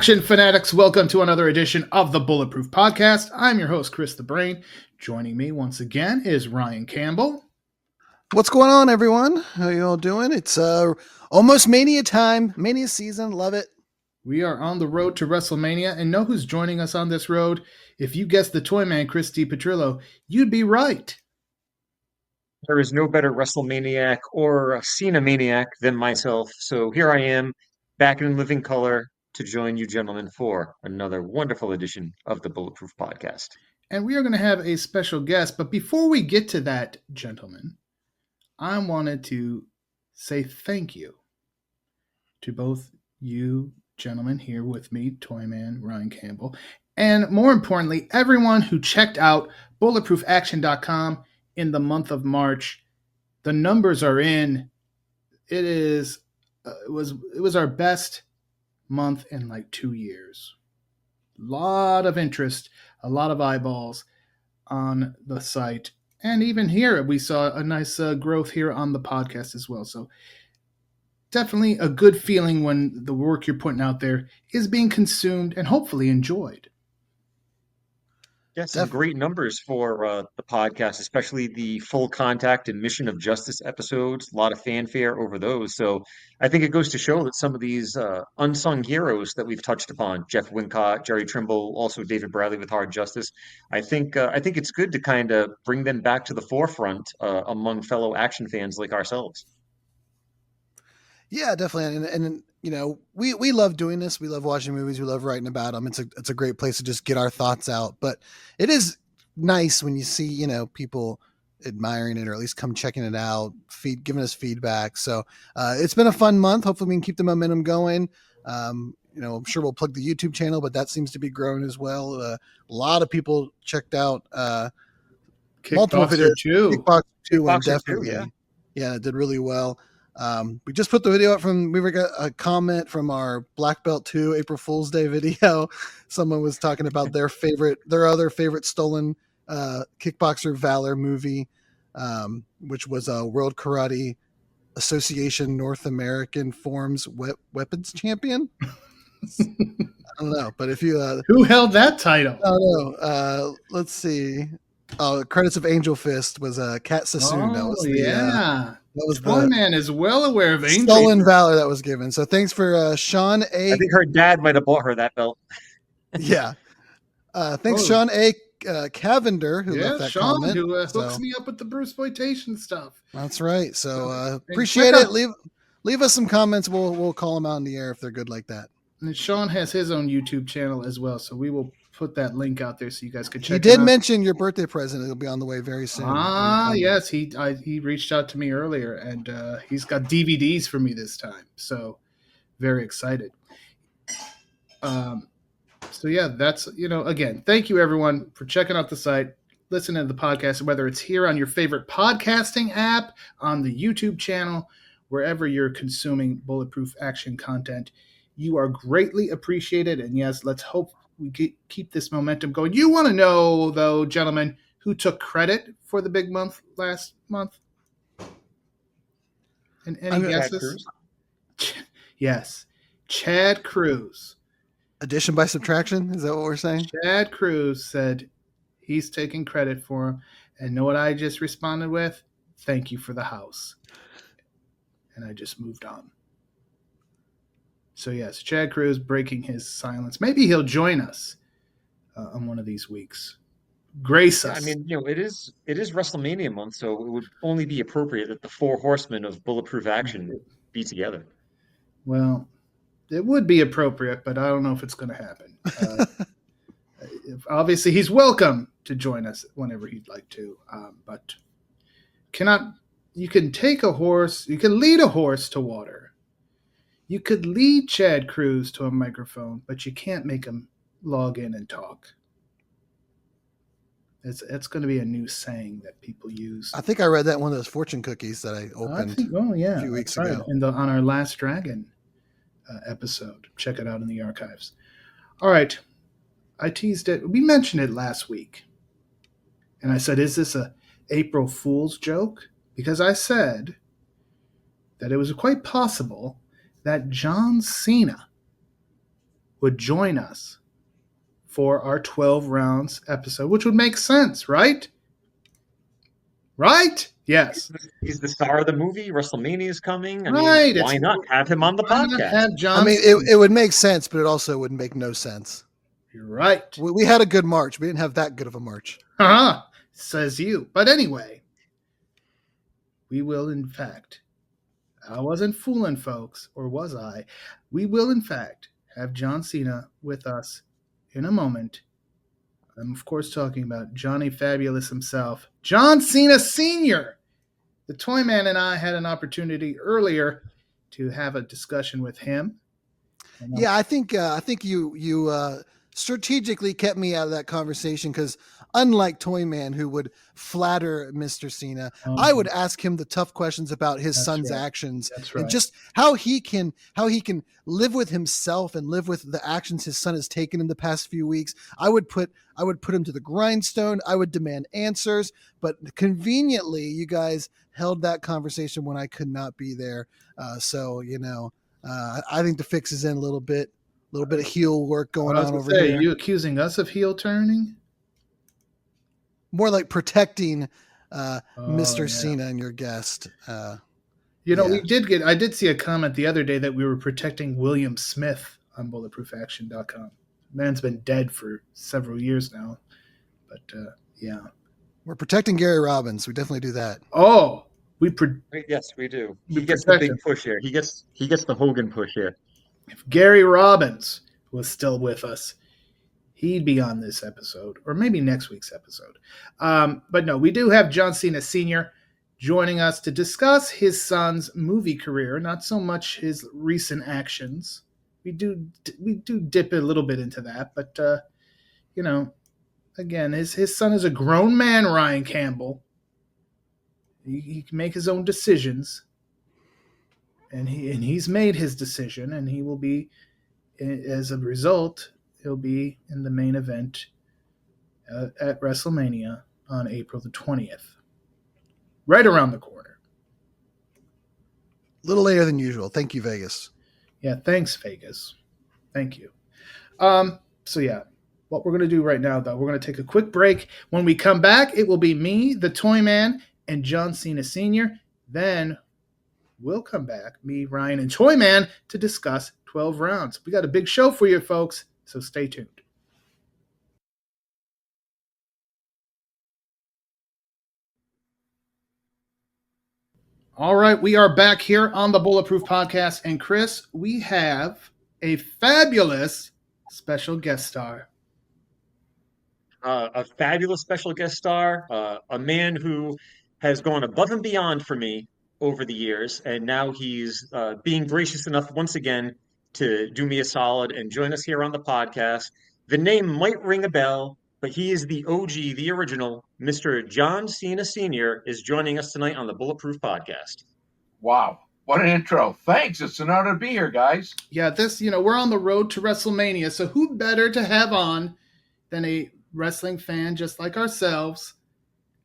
Action fanatics, welcome to another edition of the Bulletproof Podcast. I'm your host, Chris the Brain. Joining me once again is Ryan Campbell. What's going on, everyone? How you all doing? It's almost Mania time, Mania season. Love it. We are on the road to WrestleMania, and know who's joining us on this road? If you guessed the Toyman, Chris DePetrillo, you'd be right. There is no better WrestleManiac or Cena maniac than myself. So here I am, back in living color to join you gentlemen for another wonderful edition of the Bulletproof Podcast. And we are going to have a special guest. But before we get to that, gentlemen, I wanted to say thank you to both you gentlemen here with me, Toyman, Ryan Campbell, and more importantly, everyone who checked out bulletproofaction.com in the month of March. The numbers are in. It was our best month in like 2 years. A lot of interest, a lot of eyeballs on the site. And even here, we saw a nice growth here on the podcast as well. So definitely a good feeling when the work you're putting out there is being consumed and hopefully enjoyed. Yes, some great numbers for the podcast, especially the full contact and mission of justice episodes. A lot of fanfare over those. So I think it goes to show that some of these unsung heroes that we've touched upon, Jeff Wincott, Jerry Trimble, also David Bradley with Hard Justice, I think it's good to kind of bring them back to the forefront among fellow action fans like ourselves. Yeah, definitely. And you know, we love doing this. We love watching movies. We love writing about them. It's a great place to just get our thoughts out. But it is nice when you see, you know, people admiring it or at least come checking it out, giving us feedback. So it's been a fun month. Hopefully we can keep the momentum going. You know, I'm sure we'll plug the YouTube channel, but that seems to be growing as well. A lot of people checked out multiple videos. Kickboxer 2 and definitely, yeah, it did really well. We just put the video up we got a comment from our Black Belt 2 April Fool's Day video. Someone was talking about their other favorite stolen Kickboxer Valor movie, which was a World Karate Association North American Forms Weapons Champion. I don't know, but if you who held that title? I don't know. Let's see. Credits of Angel Fist was Kat Sassoon. Oh, that was that was Toyman is well aware of Angel Stolen Valor that was given. So thanks for Sean A. I think her dad might have bought her that belt. Yeah. Thanks, Sean A. Cavender, who left that Sean, comment. Who hooks me up with the Bruceploitation stuff. That's right. So appreciate it. Leave us some comments. We'll call them out in the air if they're good like that. And Sean has his own YouTube channel as well, so we will put that link out there so you guys could check it out. He did mention your birthday present. It'll be on the way very soon. Yes. He reached out to me earlier, and he's got DVDs for me this time. So very excited. So yeah, that's, you know, again, thank you everyone for checking out the site, listening to the podcast, whether it's here on your favorite podcasting app, on the YouTube channel, wherever you're consuming Bulletproof Action content. You are greatly appreciated. And yes, let's hope we keep this momentum going. You want to know, though, gentlemen, who took credit for the big month last month? And any guesses? Yes, Chad Cruz. Addition by subtraction? Is that what we're saying? Chad Cruz said he's taking credit for him. And know what I just responded with? Thank you for the house. And I just moved on. So yes, Chad Cruz breaking his silence. Maybe he'll join us on one of these weeks. Grace us. I mean, you know, it is WrestleMania month, so it would only be appropriate that the four horsemen of Bulletproof Action be together. Well, it would be appropriate, but I don't know if it's going to happen. Obviously, he's welcome to join us whenever he'd like to, but you can take a horse, you can lead a horse to water. You could lead Chad Cruz to a microphone, but you can't make him log in and talk. It's going to be a new saying that people use. I think I read that in one of those fortune cookies that I opened a few weeks ago. On our Last Dragon episode. Check it out in the archives. All right. I teased it. We mentioned it last week. And I said, is this a April Fool's joke? Because I said that it was quite possible that John Cena would join us for our 12 rounds episode, which would make sense, right? Right? Yes. He's the star of the movie. WrestleMania is coming. I Right. mean, why not have him on the Why not podcast? have John I mean, Cena? it would make sense, but it also would make no sense. You're right. We had a good March. We didn't have that good of a March. Says you. But anyway, we will, in fact, I wasn't fooling folks, or was I? We will, in fact, have John Cena with us in a moment. I'm, of course, talking about Johnny Fabulous himself, John Cena Sr. The Toyman and I had an opportunity earlier to have a discussion with him. Yeah, I think you strategically kept me out of that conversation because unlike Toyman, who would flatter Mr. Cena, I would ask him the tough questions about his son's actions and just how he can live with himself and live with the actions his son has taken in the past few weeks. I would put him to the grindstone. I would demand answers, but conveniently, you guys held that conversation when I could not be there. So I think the fix is in a little bit of heel work going on over here. Are you accusing us of heel turning? More like protecting Mr. Cena and your guest. I did see a comment the other day that we were protecting William Smith on bulletproofaction.com. Man's been dead for several years now. But yeah. We're protecting Gary Robbins. We definitely do that. Oh, yes, we do. He gets the big push here. He gets the Hogan push here. If Gary Robbins was still with us, he'd be on this episode, or maybe next week's episode. But no, we do have John Cena Sr. joining us to discuss his son's movie career, not so much his recent actions. We do dip a little bit into that, but again, his son is a grown man, Ryan Campbell. He can make his own decisions. And he's made his decision, and he will be, as a result, he'll be in the main event at WrestleMania on April the 20th. Right around the corner. A little later than usual. Thank you, Vegas. Yeah, thanks, Vegas. Thank you. So yeah, what we're going to do right now, though, we're going to take a quick break. When we come back, it will be me, the Toyman, and John Cena Sr. Then we'll come back, me, Ryan, and Toyman, to discuss 12 rounds. We got a big show for you, folks, so stay tuned. All right, we are back here on the Bulletproof Podcast. And Chris, we have a fabulous special guest star. A fabulous special guest star, a man who has gone above and beyond for me over the years, and now he's being gracious enough once again to do me a solid and join us here on the podcast. The name might ring a bell, but he is the OG, the original. Mr. John Cena Sr. is joining us tonight on the Bulletproof Podcast. Wow, what an intro. Thanks. It's an honor to be here, guys. Yeah, we're on the road to WrestleMania, so who better to have on than a wrestling fan just like ourselves,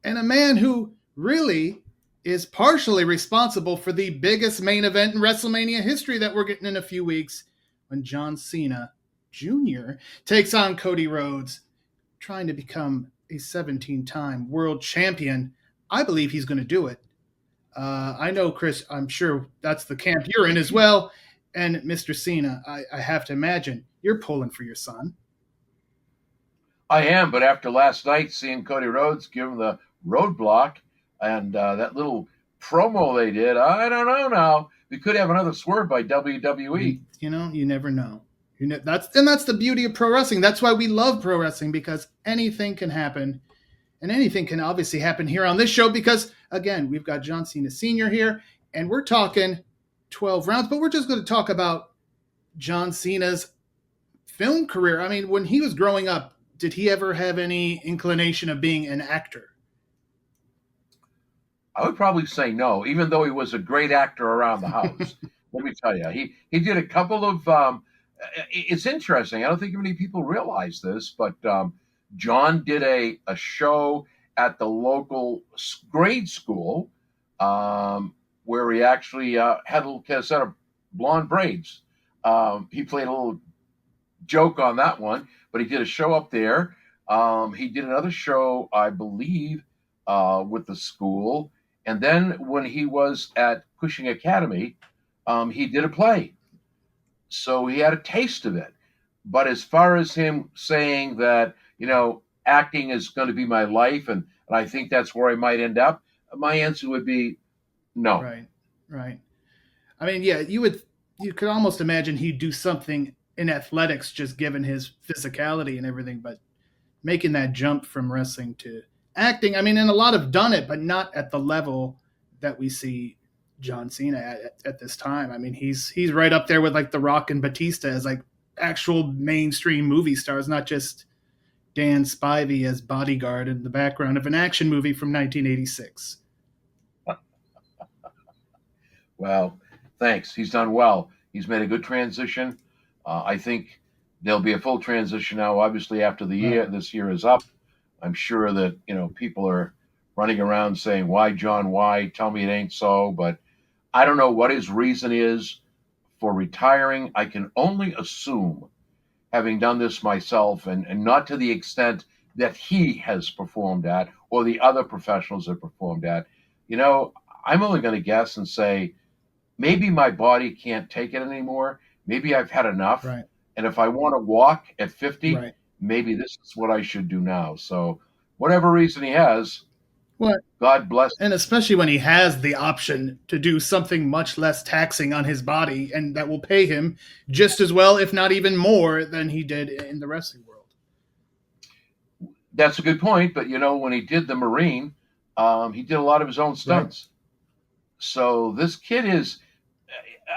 and a man who really is partially responsible for the biggest main event in WrestleMania history that we're getting in a few weeks, when John Cena Jr. takes on Cody Rhodes, trying to become a 17-time world champion. I believe he's going to do it. I know, Chris, I'm sure that's the camp you're in as well. And Mr. Cena, I have to imagine you're pulling for your son. I am, but after last night, seeing Cody Rhodes give him the roadblock and that little promo they did, I don't know now. We could have another swerve by WWE. You never know. That's the beauty of pro wrestling. That's why we love pro wrestling, because anything can happen. And anything can obviously happen here on this show because, again, we've got John Cena Sr. here, and we're talking 12 rounds, but we're just going to talk about John Cena's film career. I mean, when he was growing up, did he ever have any inclination of being an actor? I would probably say no, even though he was a great actor around the house. Let me tell you, he did a couple of it's interesting. I don't think many people realize this, but John did a show at the local grade school where he actually had a little set of blonde braids. He played a little joke on that one, but he did a show up there. He did another show, I believe, with the school. And then when he was at Cushing Academy, he did a play. So he had a taste of it. But as far as him saying that, acting is going to be my life and I think that's where I might end up, my answer would be no. Right. I mean, yeah, you could almost imagine he'd do something in athletics just given his physicality and everything, but making that jump from wrestling to acting, I mean, and a lot have done it, but not at the level that we see John Cena at this time. I mean, he's right up there with like The Rock and Batista as like actual mainstream movie stars, not just Dan Spivey as bodyguard in the background of an action movie from 1986. Well, thanks. He's done well. He's made a good transition. I think there'll be a full transition now, obviously, after the year. This year is up. I'm sure that, people are running around saying, why, John, why? Tell me it ain't so. But I don't know what his reason is for retiring. I can only assume, having done this myself, and not to the extent that he has performed at or the other professionals have performed at, I'm only going to guess and say, maybe my body can't take it anymore. Maybe I've had enough. Right. And if I want to walk at 50, right. maybe this is what I should do now. So whatever reason he has, Well, God bless him. And especially when he has the option to do something much less taxing on his body and that will pay him just as well, if not even more, than he did in the wrestling world. That's a good point. But, when he did the Marine, he did a lot of his own stunts. Right. So this kid is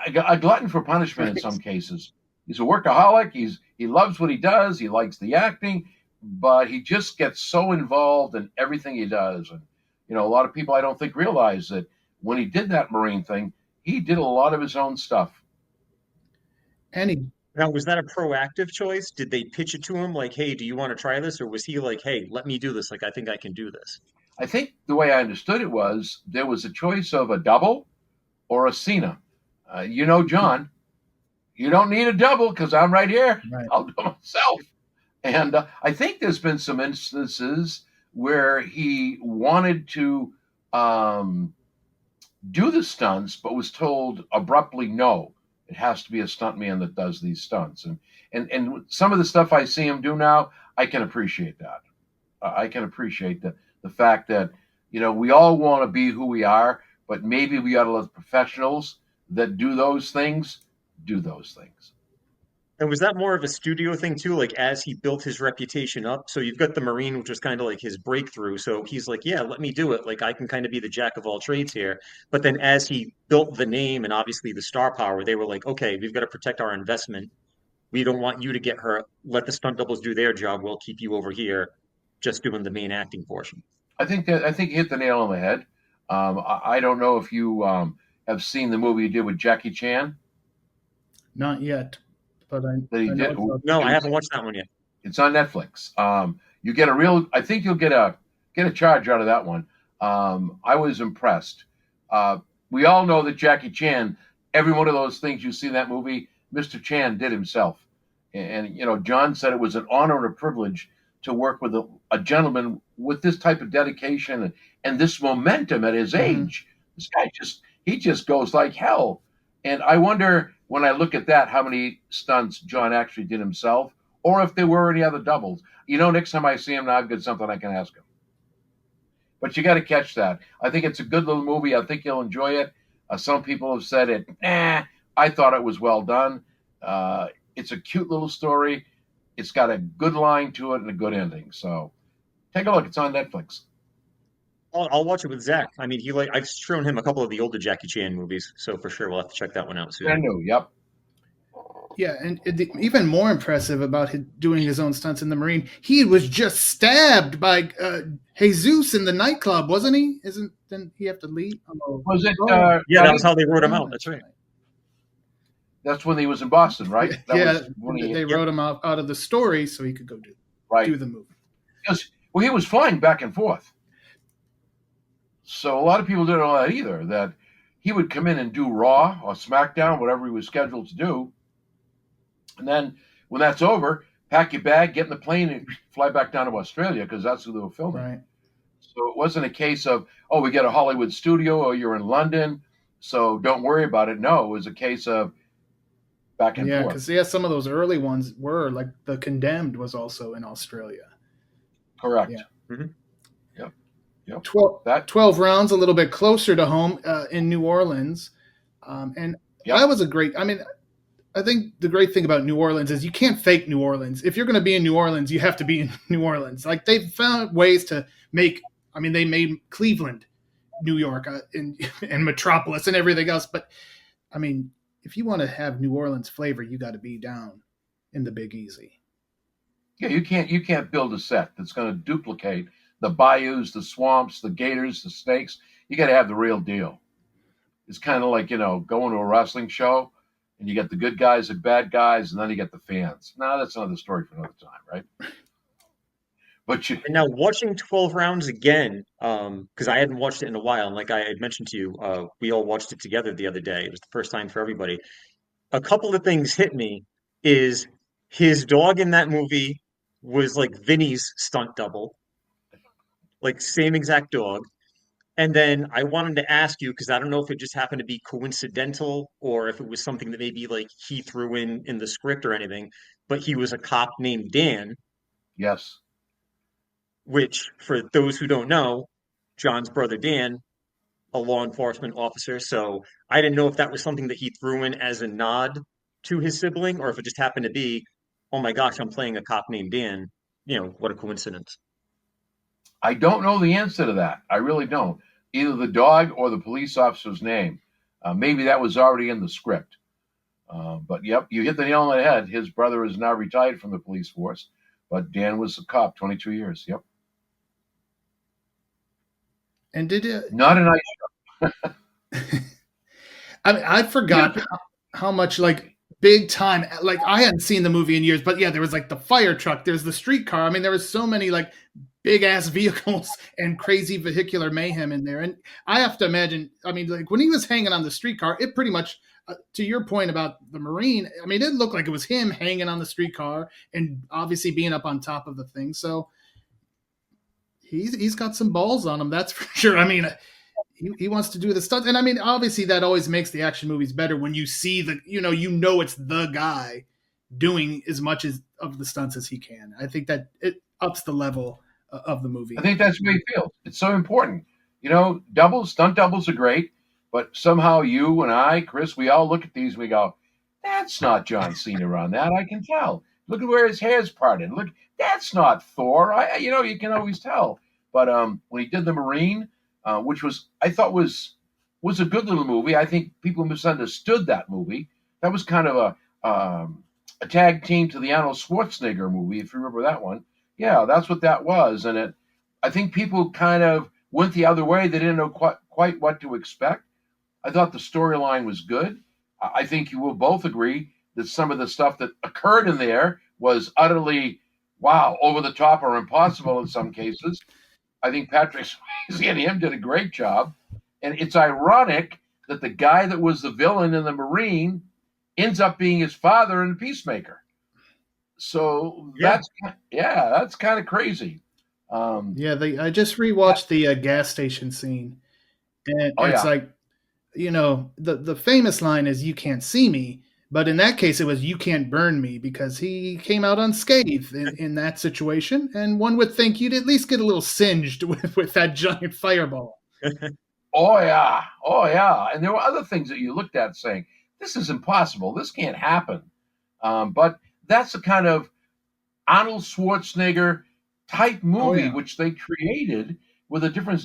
a glutton for punishment in some cases. He's a workaholic. He loves what he does. He likes the acting, but he just gets so involved in everything he does. And, a lot of people I don't think realize that when he did that Marine thing, he did a lot of his own stuff. Now, was that a proactive choice? Did they pitch it to him like, hey, do you want to try this? Or was he like, hey, let me do this. Like, I think I can do this. I think the way I understood it was there was a choice of a double or a Cena. John, you don't need a double because I'm right here. Right. I'll do it myself. And I think there's been some instances where he wanted to do the stunts, but was told abruptly, no, it has to be a stuntman that does these stunts. And some of the stuff I see him do now, I can appreciate that. I can appreciate the fact that, we all want to be who we are, but maybe we ought to let professionals that do those things. And was that more of a studio thing too? Like as he built his reputation up, so you've got the Marine, which was kind of like his breakthrough. So he's like, yeah, let me do it. Like I can kind of be the jack of all trades here. But then as he built the name and obviously the star power, they were like, okay, we've got to protect our investment. We don't want you to get hurt. Let the stunt doubles do their job. We'll keep you over here just doing the main acting portion. I think you hit the nail on the head. I don't know if you have seen the movie you did with Jackie Chan. Not yet, but I haven't watched that one yet. It's on Netflix. You get I think you'll get a charge out of that one. I was impressed. We all know that Jackie Chan, every one of those things you see in that movie, Mr. Chan did himself. And John said it was an honor and a privilege to work with a gentleman with this type of dedication and this momentum at his age. This guy just goes like hell. And I wonder, when I look at that, how many stunts John actually did himself, or if there were any other doubles. Next time I see him now, I've got something I can ask him. But you got to catch that. I think it's a good little movie. I think you'll enjoy it. Some people have said it. I thought it was well done. It's a cute little story. It's got a good line to it and a good ending. So take a look. It's on Netflix. I'll watch it with Zach. I mean, I've shown him a couple of the older Jackie Chan movies, so for sure we'll have to check that one out soon. Brand new, yep. Yeah, and even more impressive about doing his own stunts in the Marine, he was just stabbed by Jesus in the nightclub, wasn't he? Didn't he have to leave? Was it? Yeah, that was how they wrote him out. That's right. That's when he was in Boston, right? They wrote him out of the story so he could go do the movie. He was flying back and forth. So a lot of people didn't know that either, that he would come in and do Raw or SmackDown, whatever he was scheduled to do. And then when that's over, pack your bag, get in the plane, and fly back down to Australia because that's who they were filming. Right. So it wasn't a case of, oh, we got a Hollywood studio or you're in London, so don't worry about it. No, it was a case of back and Yeah, forth. because some of those early ones were like The Condemned was also in Australia. Correct. Yeah. Mm-hmm. Yep. 12 rounds, a little bit closer to home in New Orleans. And that was a great, I mean, I think the great thing about New Orleans is you can't fake New Orleans. If you're going to be in New Orleans, you have to be in New Orleans. Like they've found ways to make, I mean, they made Cleveland, New York, and Metropolis and everything else. But I mean, if you want to have New Orleans flavor, you got to be down in the Big Easy. Yeah, you can't build a set that's going to duplicate the bayous, the swamps, the gators, the snakes. You got to have the real deal. It's kind of like, going to a wrestling show and you get the good guys, the bad guys, and then you get the fans. No, that's another story for another time, right? But And now watching 12 rounds again, because I hadn't watched it in a while, and like I had mentioned to you, we all watched it together the other day. It was the first time for everybody. A couple of things hit me is his dog in that movie was like Vinny's stunt double, like same exact dog. And then I wanted to ask you, because I don't know if it just happened to be coincidental or if it was something that maybe like he threw in the script or anything, but he was a cop named Dan, yes. which for those who don't know, John's brother Dan, a law enforcement officer. So I didn't know if that was something that he threw in as a nod to his sibling or if it just happened to be, oh my gosh, I'm playing a cop named Dan. What a coincidence. I don't know the answer to that. I really don't. Either the dog or the police officer's name. Maybe that was already in the script. But yep, you hit the nail on the head. His brother is now retired from the police force, but Dan was a cop, 22 years. Yep. And did it? Not a nice show. I mean, I forgot how much like big time. Like I hadn't seen the movie in years, but yeah, there was like the fire truck. There's the streetcar. I mean, there was so many like big ass vehicles and crazy vehicular mayhem in there. And I have to imagine. I mean, like when he was hanging on the streetcar, it pretty much. To your point about the Marine, I mean, it looked like it was him hanging on the streetcar and obviously being up on top of the thing. So he's got some balls on him, that's for sure. I mean, he wants to do the stunt, and I mean, obviously that always makes the action movies better when you see it's the guy doing as much of the stunts as he can. I think that it ups the level of the movie. I think that's the way he feels. It's so important. Stunt doubles are great. But somehow you and I, Chris, we all look at these and we go, that's not John Cena on that. I can tell. Look at where his hair's parted. Look, that's not Thor. You can always tell. But when he did the Marine, which I thought was a good little movie. I think people misunderstood that movie. That was kind of a tag team to the Arnold Schwarzenegger movie, if you remember that one. Yeah, that's what that was. And I think people kind of went the other way. They didn't know quite what to expect. I thought the storyline was good. I think you will both agree that some of the stuff that occurred in there was utterly, over the top or impossible in some cases. I think Patrick Swayze and him did a great job. And it's ironic that the guy that was the villain in the Marine ends up being his father in Peacemaker. So that's kind of crazy. I just rewatched the gas station scene. And it's like, the famous line is "You can't see me," but in that case, it was "You can't burn me" because he came out unscathed in that situation. And one would think you'd at least get a little singed with that giant fireball. Oh yeah. And there were other things that you looked at saying, "This is impossible. This can't happen." But that's a kind of Arnold Schwarzenegger type movie which they created with a different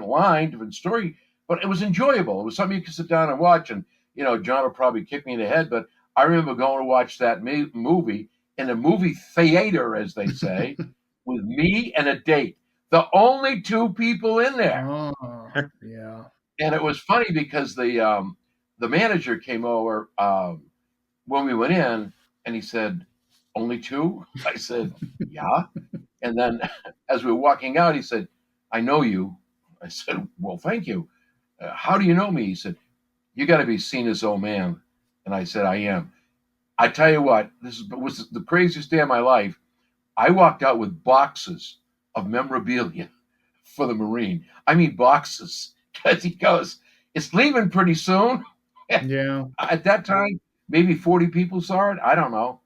line, different story. But it was enjoyable. It was something you could sit down and watch. And, John will probably kick me in the head, but I remember going to watch that movie in a movie theater, as they say, with me and a date. The only two people in there. Oh, yeah. And it was funny because the manager came over when we went in, and he said, "Only two?" I said, "Yeah." And then as we were walking out, he said, "I know you." I said, "Well, thank you. How do you know me?" He said, "You got to be Cena's old man." And I said, "I am." I tell you what, was the craziest day of my life. I walked out with boxes of memorabilia for the Marine. I mean, boxes, because he goes, it's leaving pretty soon. Yeah. At that time, maybe 40 people saw it. I don't know.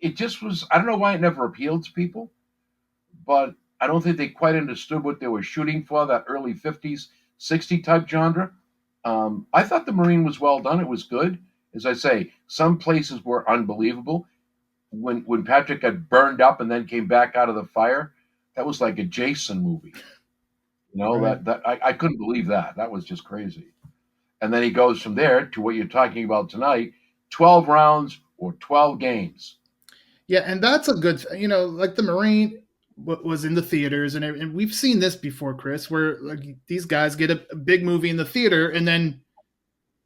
It just was, I don't know why it never appealed to people, but I don't think they quite understood what they were shooting for, that early 50s, 60 type genre. I thought the Marine was well done. It was good. As I say, some places were unbelievable. When Patrick got burned up and then came back out of the fire, that was like a Jason movie. You know, Right. I couldn't believe that. That was just crazy. And then he goes from there to what you're talking about tonight, 12 rounds or 12 games. Yeah, and that's a good, like the Marine was in the theaters, and we've seen this before, Chris, where like these guys get a big movie in the theater, and then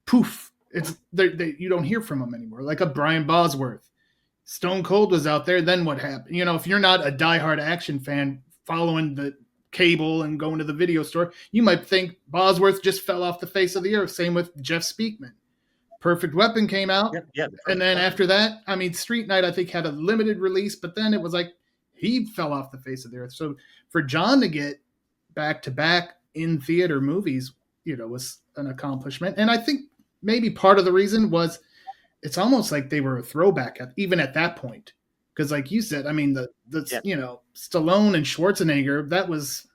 poof, you don't hear from them anymore. Like a Brian Bosworth, Stone Cold was out there. Then what happened? If you're not a diehard action fan following the cable and going to the video store, you might think Bosworth just fell off the face of the earth. Same with Jeff Speakman. Perfect Weapon came out. And then after that, Street Night, I think, had a limited release, but then it was like he fell off the face of the earth. So for John to get back-to-back in-theater movies, was an accomplishment. And I think maybe part of the reason was it's almost like they were a throwback even at that point. Because like you said, Stallone and Schwarzenegger, that was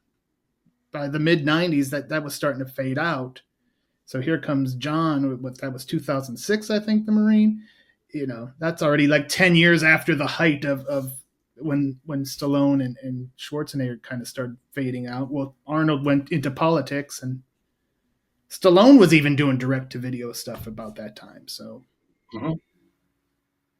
by the mid-'90s that was starting to fade out. So here comes John, that was 2006, I think, the Marine. That's already like 10 years after the height of when Stallone and Schwarzenegger kind of started fading out. Well, Arnold went into politics, and Stallone was even doing direct-to-video stuff about that time. So,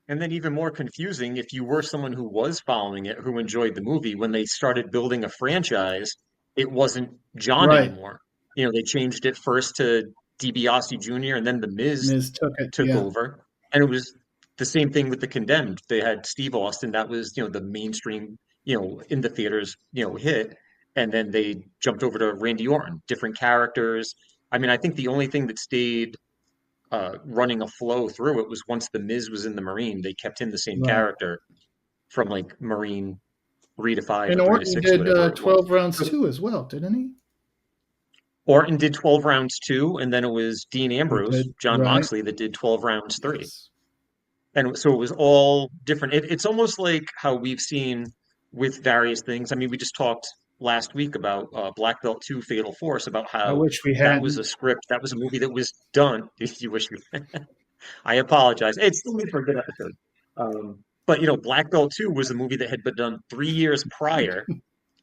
And then even more confusing, if you were someone who was following it, who enjoyed the movie, when they started building a franchise, it wasn't John anymore. They changed it first to DiBiase Jr. and then The Miz took over. And it was the same thing with The Condemned. They had Steve Austin. That was, the mainstream, in the theaters, hit. And then they jumped over to Randy Orton, different characters. I think the only thing that stayed running a flow through it was once The Miz was in the Marine, they kept him the same character from like Marine 3 to 5 and or 3 to 6. Orton did 12 rounds too as well, didn't he? Orton did 12 rounds 2, and then it was Dean Ambrose, John Moxley, that did 12 rounds 3. Yes. And so it was all different. It's almost like how we've seen with various things. We just talked last week about Black Belt 2 Fatal Force, about how I wish we that had. was a script, that was a movie that was done. If you wish we I apologize. It's still made for a good episode. But Black Belt 2 was a movie that had been done 3 years prior.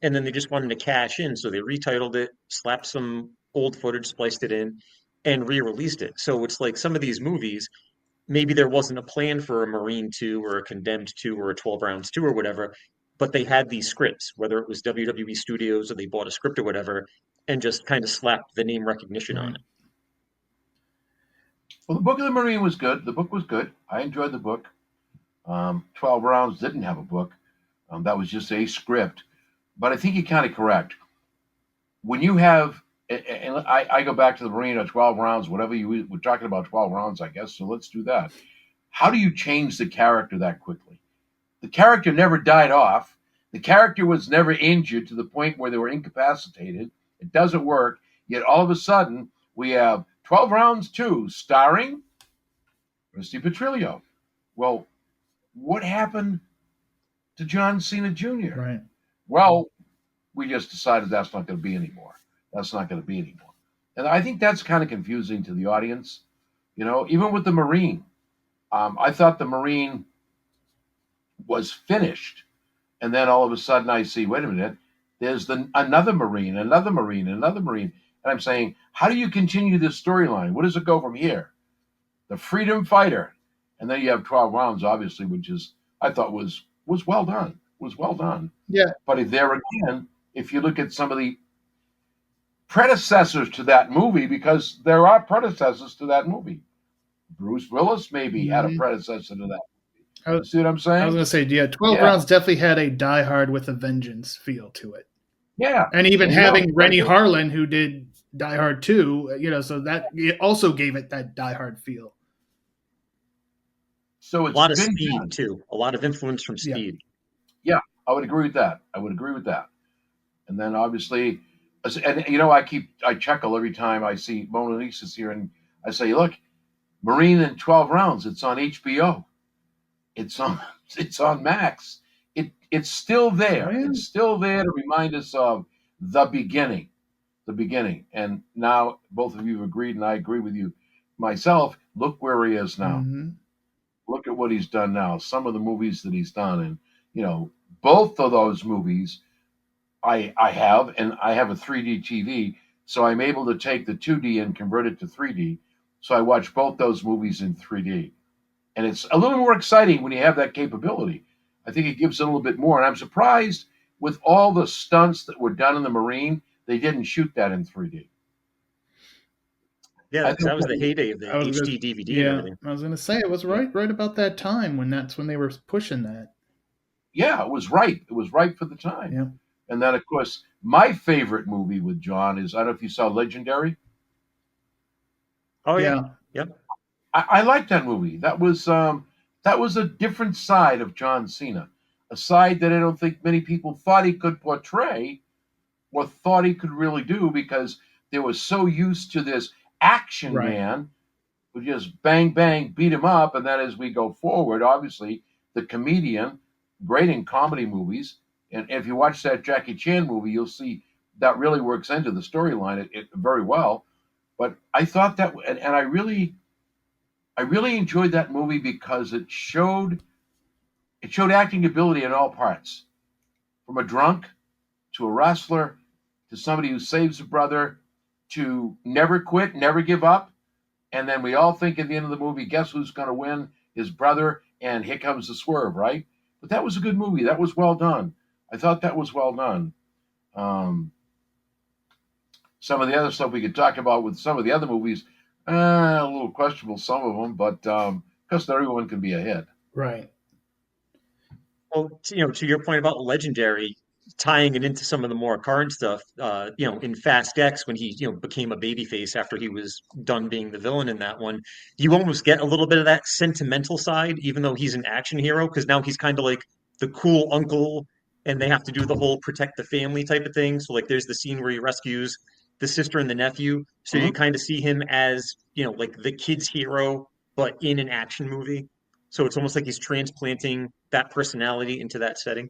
And then they just wanted to cash in, so they retitled it, slapped some old footage, spliced it in, and re-released it. So it's like some of these movies, maybe there wasn't a plan for a Marine 2 or a Condemned 2 or a 12 rounds 2 or whatever, but they had these scripts, whether it was WWE Studios or they bought a script or whatever, and just kind of slapped the name recognition on it. Well, the Book of the Marine was good. The book was good. I enjoyed the book. 12 Rounds didn't have a book. That was just a script. But I think you're kind of correct. When you have, and I go back to the Marine or 12 rounds, whatever we're talking about 12 rounds, I guess, so let's do that. How do you change the character that quickly? The character never died off. The character was never injured to the point where they were incapacitated. It doesn't work. Yet all of a sudden, we have 12 rounds 2 starring DePetrillo. Well, what happened to John Cena Jr.? Right. Well, we just decided that's not going to be anymore. That's not going to be anymore. And I think that's kind of confusing to the audience. Even with the Marine, I thought the Marine was finished. And then all of a sudden I see, wait a minute, there's another Marine. And I'm saying, how do you continue this storyline? Where does it go from here? The Freedom Fighter. And then you have 12 rounds, obviously, which is, I thought was well done. Was well done. Yeah. But there again, if you look at some of the predecessors to that movie, because there are predecessors to that movie. Bruce Willis maybe had a predecessor to that. See what I'm saying? I was going to say, 12 rounds definitely had a Die Hard with a Vengeance feel to it. Yeah. And even having Renny Harlin, who did Die Hard 2, so that it also gave it that Die Hard feel. So A it's lot of been speed done. too. A lot of influence from Yeah. speed. Yeah, I would agree with that. And then obviously, and you know, I chuckle every time I see Mona Lisa's here, and I say, look, Marine in 12 Rounds. It's on HBO. It's on it's on Max. It's still there. Oh, yeah. It's still there to remind us of the beginning. The beginning. And now both of you have agreed, and I agree with you myself. Look where he is now. Mm-hmm. Look at what he's done now. Some of the movies that he's done, and you know, both of those movies I have, and I have a 3D TV, so I'm able to take the 2D and convert it to 3D. So I watch both those movies in 3D. And it's a little more exciting when you have that capability. I think it gives it a little bit more. And I'm surprised with all the stunts that were done in the Marine, they didn't shoot that in 3D. Yeah, I because that was the heyday of the I was gonna- HD DVD and Yeah, everything. I was going to say it was right about that time when they were pushing that. Yeah, it was right. It was right for the time. Yeah. And then, of course, my favorite movie with John is, I don't know if you saw Legendary. Oh yeah. Yeah. Yep. I like that movie. That was a different side of John Cena, a side that I don't think many people thought he could portray or thought he could really do, because they were so used to this action Right. man who just bang bang beat him up. And then as we go forward, obviously the comedian, great in comedy movies, and if you watch that Jackie Chan movie, you'll see that really works into the storyline it very well. But I thought that, and I really enjoyed that movie because it showed acting ability in all parts, from a drunk to a wrestler to somebody who saves a brother to never quit, never give up. And then we all think at the end of the movie, guess who's going to win? His brother, and here comes the swerve, right? But that was a good movie. That was well done. I thought that was well done. Some of the other stuff we could talk about with some of the other movies, a little questionable, some of them, but because everyone can be a hit. Right. Well, to your point about Legendary, tying it into some of the more current stuff, in Fast X, when he, became a babyface after he was done being the villain in that one, you almost get a little bit of that sentimental side, even though he's an action hero, because now he's kind of like the cool uncle, and they have to do the whole protect the family type of thing. So, like, there's the scene where he rescues the sister and the nephew. So you kind of see him as, like the kid's hero, but in an action movie. So it's almost like he's transplanting that personality into that setting.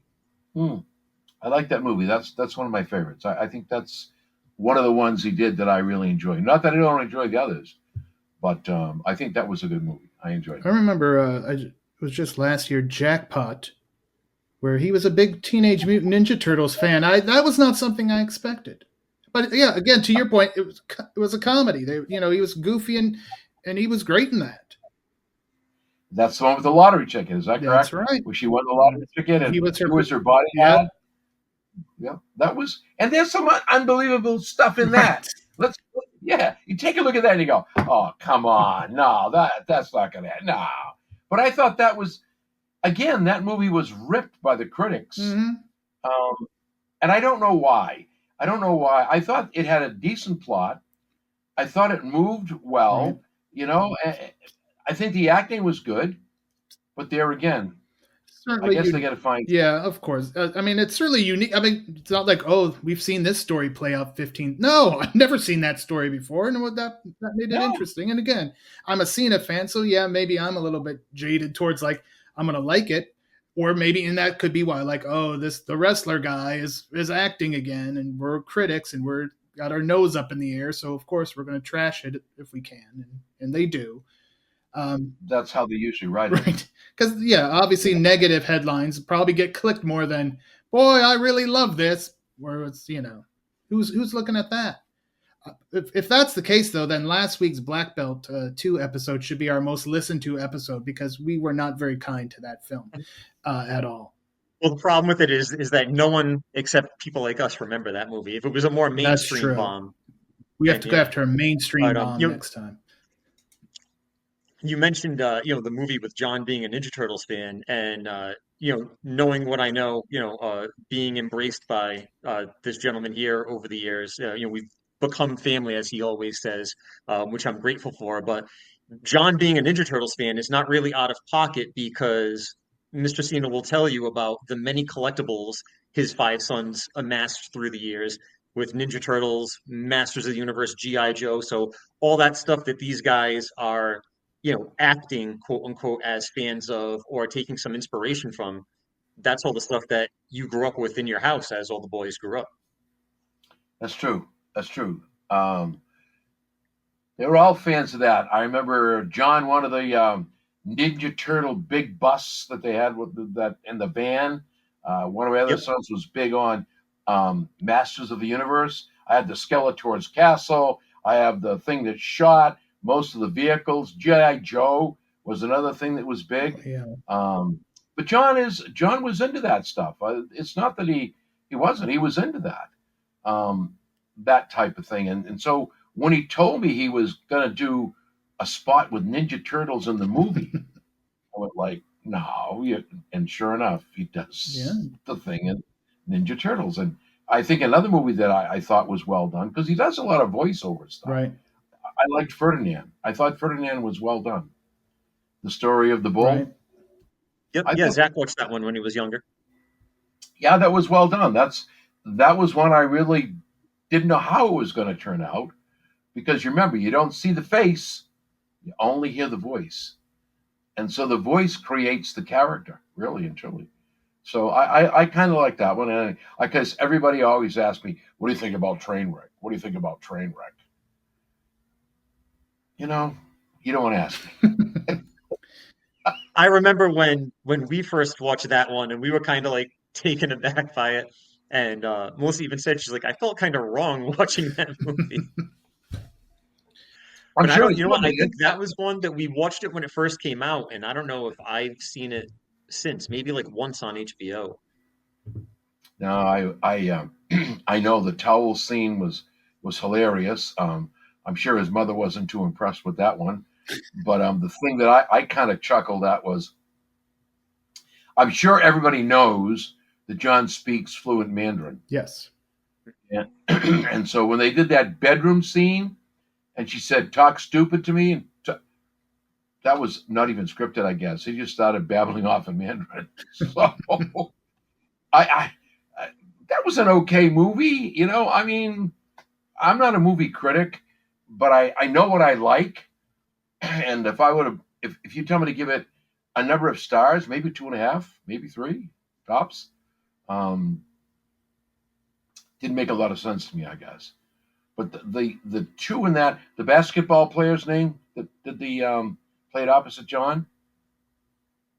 I like that movie. That's one of my favorites. I think that's one of the ones he did that I really enjoy. Not that I don't enjoy the others, but I think that was a good movie. I enjoyed it. I remember it was just last year, Jackpot, where he was a big Teenage Mutant Ninja Turtles fan. That was not something I expected. But yeah, again, to your point, it was a comedy. He was goofy and he was great in that. That's the one with the lottery ticket. Is that correct? That's right. Where she won the lottery ticket and He was her bodyguard. Yeah, that was. And there's some unbelievable stuff in that. You take a look at that and you go, oh, come on, no, that's not gonna, no. But I thought that was, again, that movie was ripped by the critics, and I don't know why. I thought it had a decent plot. I thought it moved well. Right. I think the acting was good, but there again, certainly I guess they got to find. Yeah, of course. It's certainly unique. It's not like, oh, we've seen this story play out 15. No, I've never seen that story before, and that made it interesting. And again, I'm a Cena fan, so yeah, maybe I'm a little bit jaded towards like I'm gonna like it, or maybe and that could be why, like, oh, the wrestler guy is acting again, and we're critics, and we're got our nose up in the air, so of course we're gonna trash it if we can, and they do. That's how they usually write it. Right. Because, obviously negative headlines probably get clicked more than, boy, I really love this, where it's, who's looking at that? If that's the case, though, then last week's Black Belt 2 episode should be our most listened to episode, because we were not very kind to that film at all. Well, the problem with it is that no one except people like us remember that movie. If it was a more mainstream bomb. We have to go after a mainstream bomb next time. You mentioned, the movie with John being a Ninja Turtles fan, and knowing what I know, being embraced by this gentleman here over the years. We've become family, as he always says, which I'm grateful for. But John being a Ninja Turtles fan is not really out of pocket because Mr. Cena will tell you about the many collectibles his five sons amassed through the years with Ninja Turtles, Masters of the Universe, G.I. Joe. So all that stuff that these guys are, acting quote unquote as fans of or taking some inspiration from, that's all the stuff that you grew up with in your house as all the boys grew up. That's true. That's true. They were all fans of that. I remember John, one of the Ninja Turtle big busts that they had with that in the van. One of my other Yep. sons was big on Masters of the Universe. I had the Skeletor's Castle. I have the thing that shot most of the vehicles. G.I. Joe was another thing that was big. Yeah. But John was into that stuff. It's not that he wasn't. He was into that. That type of thing. And so when he told me he was going to do a spot with Ninja Turtles in the movie, I went like, no. And sure enough, he does the thing in Ninja Turtles. And I think another movie that I thought was well done, because he does a lot of voiceover stuff. Right. I liked Ferdinand. I thought Ferdinand was well done. The story of the bull. Right. Yep. Zach watched that one when he was younger. Yeah, that was well done. That was one I really didn't know how it was going to turn out, because you remember, you don't see the face, you only hear the voice. And so the voice creates the character, really and truly. So I kind of like that one. And because everybody always asks me, what do you think about Trainwreck? What do you think about Trainwreck? You don't want to ask me. I remember when we first watched that one and we were kind of like taken aback by it. And Melissa even said, she's like, I felt kind of wrong watching that movie. I'm But sure I think that was one that we watched it when it first came out, and I don't know if I've seen it since. Maybe like once on HBO. No, I know the towel scene was hilarious. I'm sure his mother wasn't too impressed with that one. But the thing that I kind of chuckled at was, I'm sure everybody knows that John speaks fluent Mandarin. Yes. And so when they did that bedroom scene, and she said, talk stupid to me, and that was not even scripted, I guess. He just started babbling off in Mandarin. So I that was an okay movie. I mean, I'm not a movie critic, but I know what I like. And if you tell me to give it a number of stars, maybe 2.5, maybe 3 tops, didn't make a lot of sense to me, I guess. But the two in that, the basketball player's name that did the played opposite John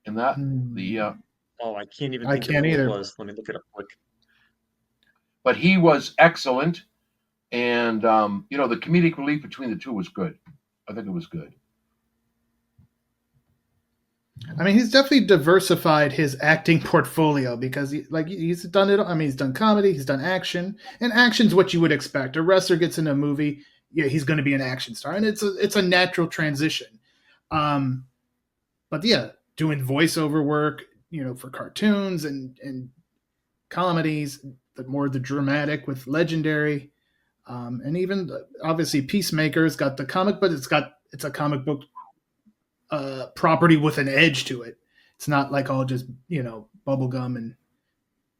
in that, I can't even I think can't of who either. it was. Let me look it up quick. but he was excellent. And the comedic relief between the two was good. I think it was good. I mean, he's definitely diversified his acting portfolio because he's done it. I mean, he's done comedy, he's done action, and action's what you would expect. A wrestler gets in a movie, he's going to be an action star, and it's a natural transition. But yeah, doing voiceover work, for cartoons and comedies, the dramatic with Legendary, and even obviously Peacemaker's got the comic, but it's a comic book property with an edge to it. It's not like all just bubblegum and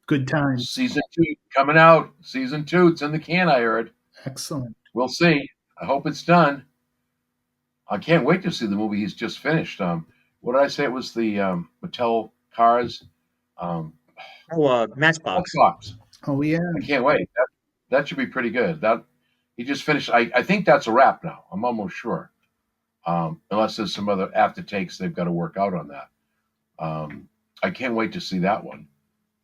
good times. Season 2 coming out. Season 2, it's in the can, I heard. Excellent. We'll see. I hope it's done. I can't wait to see the movie he's just finished. What did I say? It was the Mattel Cars. Matchbox. Matchbox. Oh yeah. I can't wait. That should be pretty good. That he just finished. I think that's a wrap now. I'm almost sure. Unless there's some other aftertakes they've got to work out on that. I can't wait to see that one.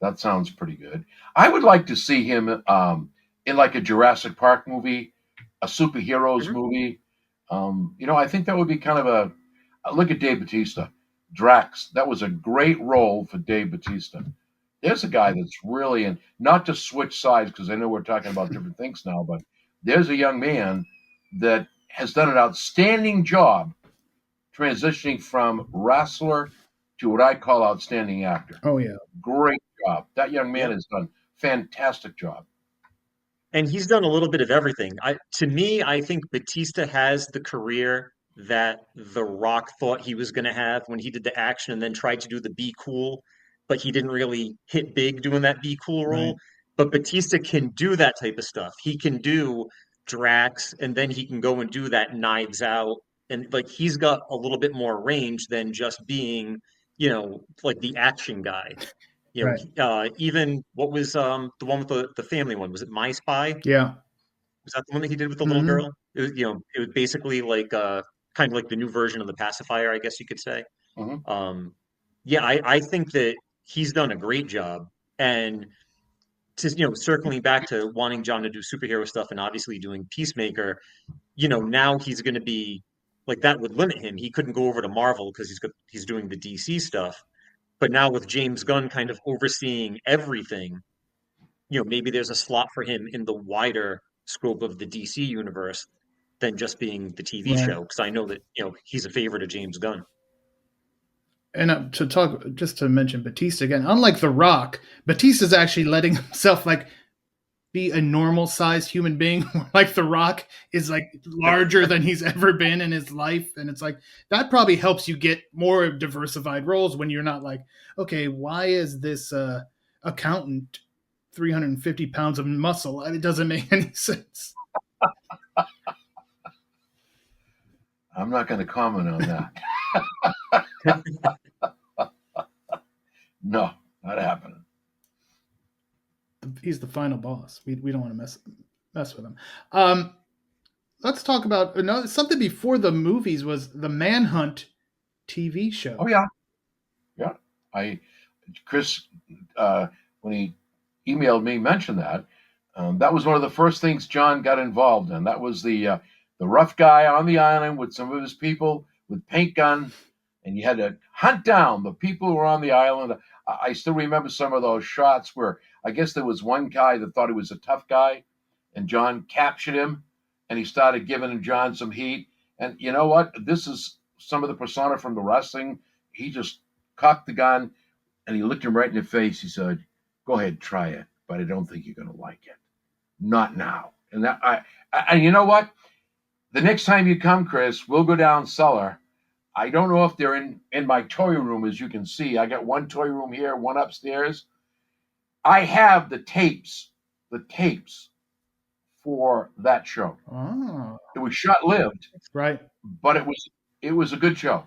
That sounds pretty good. I would like to see him in like a Jurassic Park movie, a superheroes movie. I think that would be kind of a look at Dave Bautista. Drax, that was a great role for Dave Bautista. There's a guy that's really in, not to switch sides because I know we're talking about different things now, but there's a young man that has done an outstanding job transitioning from wrestler to what I call outstanding actor. Oh yeah. Great job. That young man has done fantastic job. And he's done a little bit of everything. To me, I think Batista has the career that The Rock thought he was going to have when he did the action and then tried to do the be cool, but he didn't really hit big doing that be cool role. Right. But Batista can do that type of stuff. He can do Drax, and then he can go and do that Knives Out. And like he's got a little bit more range than just being, like the action guy. Right. Even what was the one with the family one? Was it My Spy? Yeah. Was that the one that he did with the little girl? It was, it was basically like kind of like the new version of the pacifier, I guess you could say. Mhm. Yeah, I think that he's done a great job. And to, circling back to wanting John to do superhero stuff and obviously doing Peacemaker, now he's going to be like that would limit him. He couldn't go over to Marvel because he's doing the DC stuff. But now with James Gunn kind of overseeing everything, maybe there's a slot for him in the wider scope of the DC universe than just being the TV Right. show. Because I know that, he's a favorite of James Gunn. And just to mention Batista again, unlike The Rock, Batista's actually letting himself like be a normal sized human being. Like The Rock is like larger than he's ever been in his life. And it's like, that probably helps you get more diversified roles when you're not like, okay, why is this accountant 350 pounds of muscle? It doesn't make any sense. I'm not going to comment on that. No, not happening. He's the final boss. We don't want to mess with him. Let's talk about something before the movies was the Manhunt TV show. Oh yeah. Chris, when he emailed me, mentioned that. That was one of the first things John got involved in. That was the rough guy on the island with some of his people with paint gun, and you had to hunt down the people who were on the island. I still remember some of those shots where I guess there was one guy that thought he was a tough guy, and John captured him, and he started giving John some heat. And you know what? This is some of the persona from the wrestling. He just cocked the gun, and he looked him right in the face. He said, "Go ahead, try it, but I don't think you're going to like it. Not now." And and you know what? The next time you come, Chris, we'll go down cellar. I don't know if they're in my toy room, as you can see. I got one toy room here, one upstairs. I have the tapes for that show. Oh. It was short-lived, Right. but it was a good show.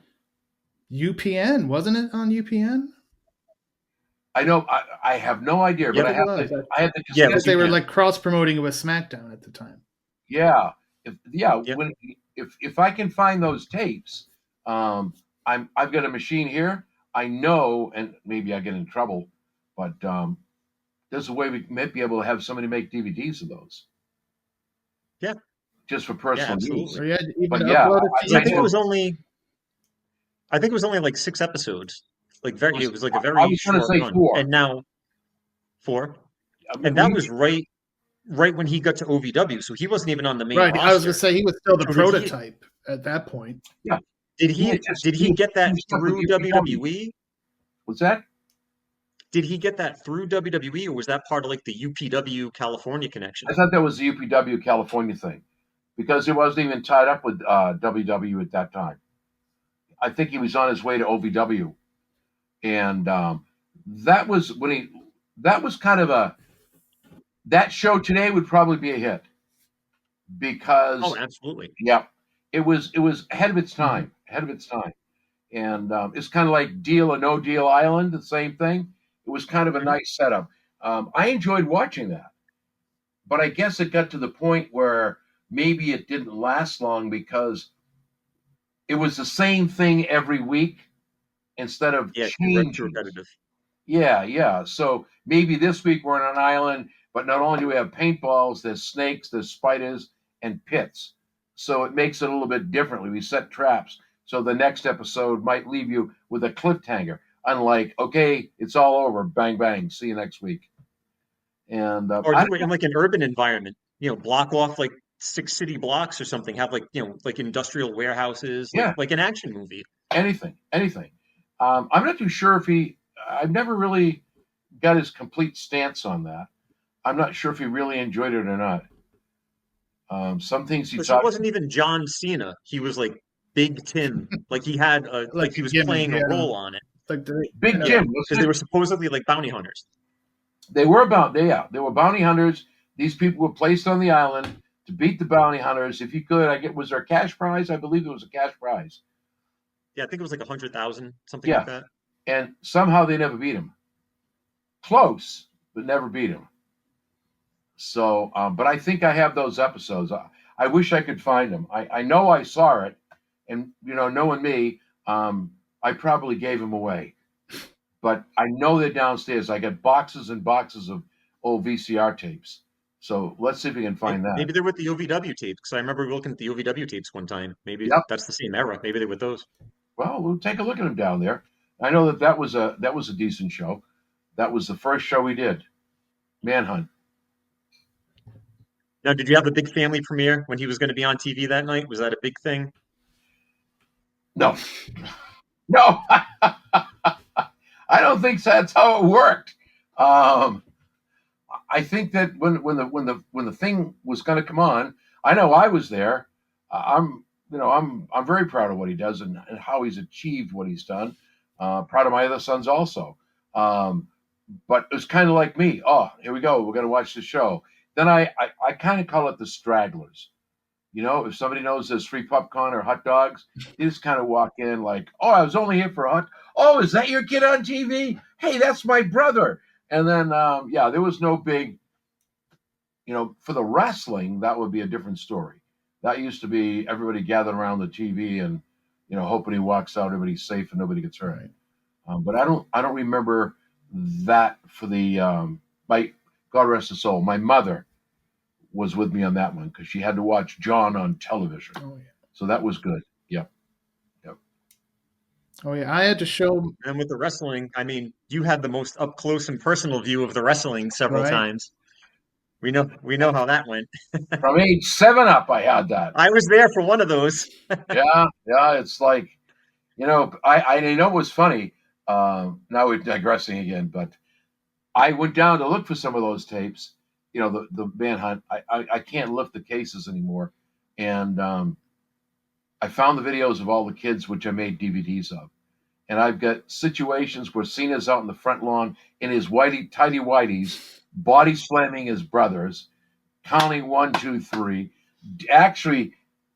UPN, wasn't it on UPN? I know. I have no idea, but I had the Yeah, because they were like cross promoting it with SmackDown at the time. Yeah, if I can find those tapes, I've got a machine here. I know, and maybe I get in trouble, but there's a way we might be able to have somebody make DVDs of those. Yeah, just for personal use. So But yeah, I think it was only like 6 episodes. Like it was like a very short run. 4. And now 4. And that was right when he got to OVW, so he wasn't even on the main roster. I was going to say he was still the prototype at that point. Yeah. Did he get that through WWE? What's that? Did he get that through WWE, or was that part of like the UPW California connection? I thought that was the UPW California thing, because he wasn't even tied up with WW at that time. I think he was on his way to OVW, and that was when that was kind of that show today would probably be a hit, because absolutely, yeah, it was ahead of its time, and it's kind of like Deal or No Deal Island, the same thing. It was kind of a nice setup. I enjoyed watching that, but I guess it got to the point where maybe it didn't last long because it was the same thing every week instead of changes. Repetitive. Yeah. So maybe this week we're on an island, but not only do we have paintballs, there's snakes, there's spiders, and pits. So it makes it a little bit differently. We set traps. So the next episode might leave you with a cliffhanger. Unlike, okay, it's all over, bang, bang, see you next week. And or in like an urban environment, block off like 6 city blocks or something, have like, like industrial warehouses, like an action movie. Anything. I'm not too sure if I've never really got his complete stance on that. I'm not sure if he really enjoyed it or not. Some things he wasn't even John Cena. He was like Big Tim. Like he had like he was playing a role on it. Like Big Jim, because they were supposedly like bounty hunters. They were they were bounty hunters. These people were placed on the island to beat the bounty hunters. If you could, was there a cash prize? I believe there was a cash prize. Yeah, I think it was like 100,000, something like that. And somehow they never beat him. Close, but never beat him. So, but I think I have those episodes. I wish I could find them. I know I saw it, and knowing me, I probably gave them away. But I know they're downstairs. I got boxes and boxes of old VCR tapes. So let's see if we can find that. Maybe they're with the OVW tapes, because I remember looking at the OVW tapes one time. Maybe that's the same era. Maybe they're with those. Well, we'll take a look at them down there. I know that was a decent show. That was the first show we did, Manhunt. Now, did you have a big family premiere when he was going to be on TV that night? Was that a big thing? No. I don't think that's how it worked. I think that when the thing was going to come on, I know I was there. I'm very proud of what he does and how he's achieved what he's done. Proud of my other sons also. But it was kind of like me. Oh, here we go. We're going to watch the show. Then I kind of call it the stragglers. If somebody knows there's free popcorn or hot dogs, you just kind of walk in like, oh, I was only here for a hot. Oh, is that your kid on TV? Hey, that's my brother. And then, there was no big, for the wrestling, that would be a different story. That used to be everybody gathered around the TV and, hoping he walks out, everybody's safe and nobody gets hurt. But I don't remember that for the, God rest his soul, my mother was with me on that one because she had to watch John on television. Oh, yeah. So that was good. Yep. Oh, yeah. I had to show. And with the wrestling, I mean, you had the most up close and personal view of the wrestling several times. We know how that went. From age 7 up, I had that. I was there for one of those. Yeah. It's like, I know it was funny. Now we're digressing again, but I went down to look for some of those tapes. The Manhunt. I can't lift the cases anymore, and I found the videos of all the kids, which I made DVDs of, and I've got situations where Cena's out in the front lawn in his tidy whities, body slamming his brothers, counting 1, 2, 3, actually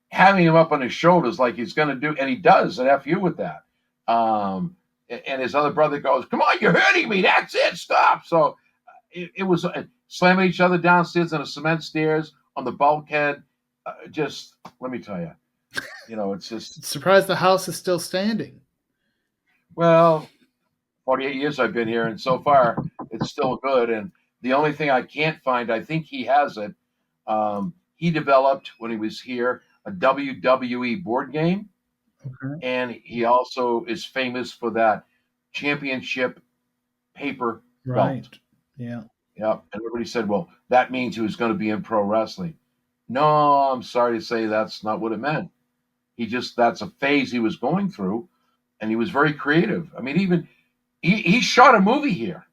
having him up on his shoulders like he's going to do, and he does an F you with that. And his other brother goes, "Come on, you're hurting me. That's it. Stop." So it was slamming each other downstairs on the cement stairs, on the bulkhead. Just let me tell you, it's just. Surprised the house is still standing. Well, 48 years I've been here, and so far it's still good. And the only thing I can't find, I think he has it. He developed when he was here a WWE board game. Okay. And he also is famous for that championship paper belt. Yeah. Yeah. And everybody said, well, that means he was going to be in pro wrestling. No, I'm sorry to say that's not what it meant. That's a phase he was going through, and he was very creative. I mean, even he shot a movie here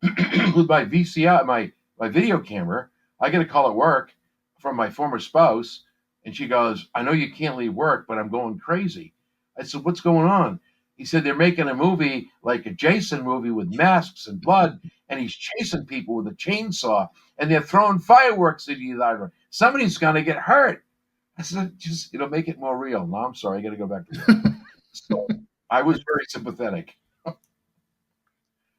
with my VCR, my video camera. I get a call at work from my former spouse. And she goes, "I know you can't leave work, but I'm going crazy." I said, "What's going on?" He said, "They're making a movie like a Jason movie with masks and blood, and he's chasing people with a chainsaw, and they're throwing fireworks at you. Somebody's going to get hurt." I said, "Just, make it more real." No, I'm sorry. I got to go back to work. So I was very sympathetic.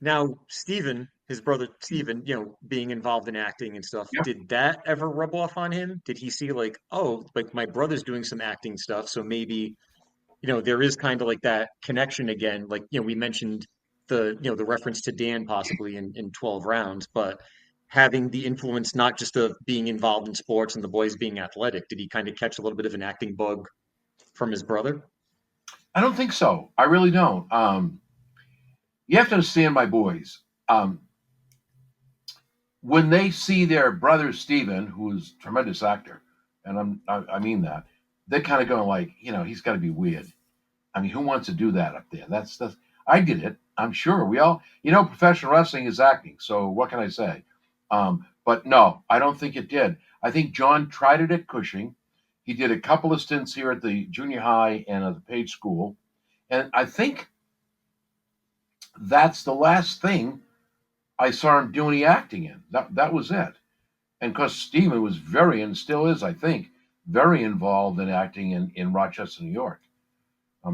Now, Steven, his brother Steven, being involved in acting and stuff, did that ever rub off on him? Did he see like, oh, like my brother's doing some acting stuff, so maybe, there is kind of like that connection again. Like, we mentioned the reference to Dan possibly in 12 rounds, but having the influence not just of being involved in sports and the boys being athletic, did he kind of catch a little bit of an acting bug from his brother? I don't think so. I really don't. You have to understand my boys. When they see their brother Steven, who's a tremendous actor, and I mean that, they're kind of going like, he's got to be weird. I mean, who wants to do that up there? That's I did it. I'm sure we all, professional wrestling is acting. So what can I say? But no, I don't think it did. I think John tried it at Cushing. He did a couple of stints here at the junior high and at the Page School. And I think that's the last thing I saw him do any acting in. That was it. And because Steven was very, and still is, I think, very involved in acting in Rochester, New York.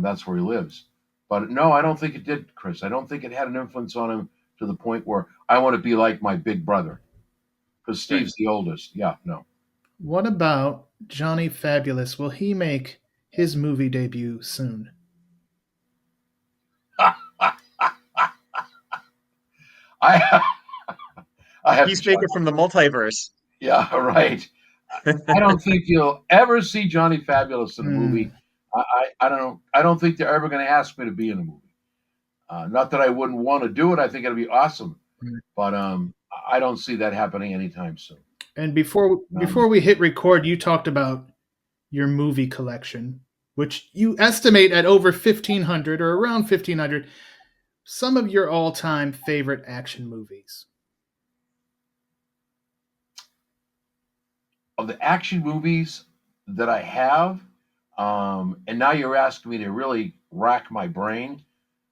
That's where he lives. But no, I don't think it did, Chris. I don't think it had an influence on him to the point where I want to be like my big brother. Because Steve's the oldest. Yeah, no. What about Johnny Fabulous? Will he make his movie debut soon? I have He's speaking from the multiverse. Yeah, right. I don't think you'll ever see Johnny Fabulous in a movie. I don't know. I don't think they're ever going to ask me to be in a movie. Not that I wouldn't want to do it. I think it'd be awesome. But I don't see that happening anytime soon. And before we hit record, you talked about your movie collection, which you estimate at over 1,500 or around 1,500. Some of your all-time favorite action movies. Of the action movies that I have, and now you're asking me to really rack my brain,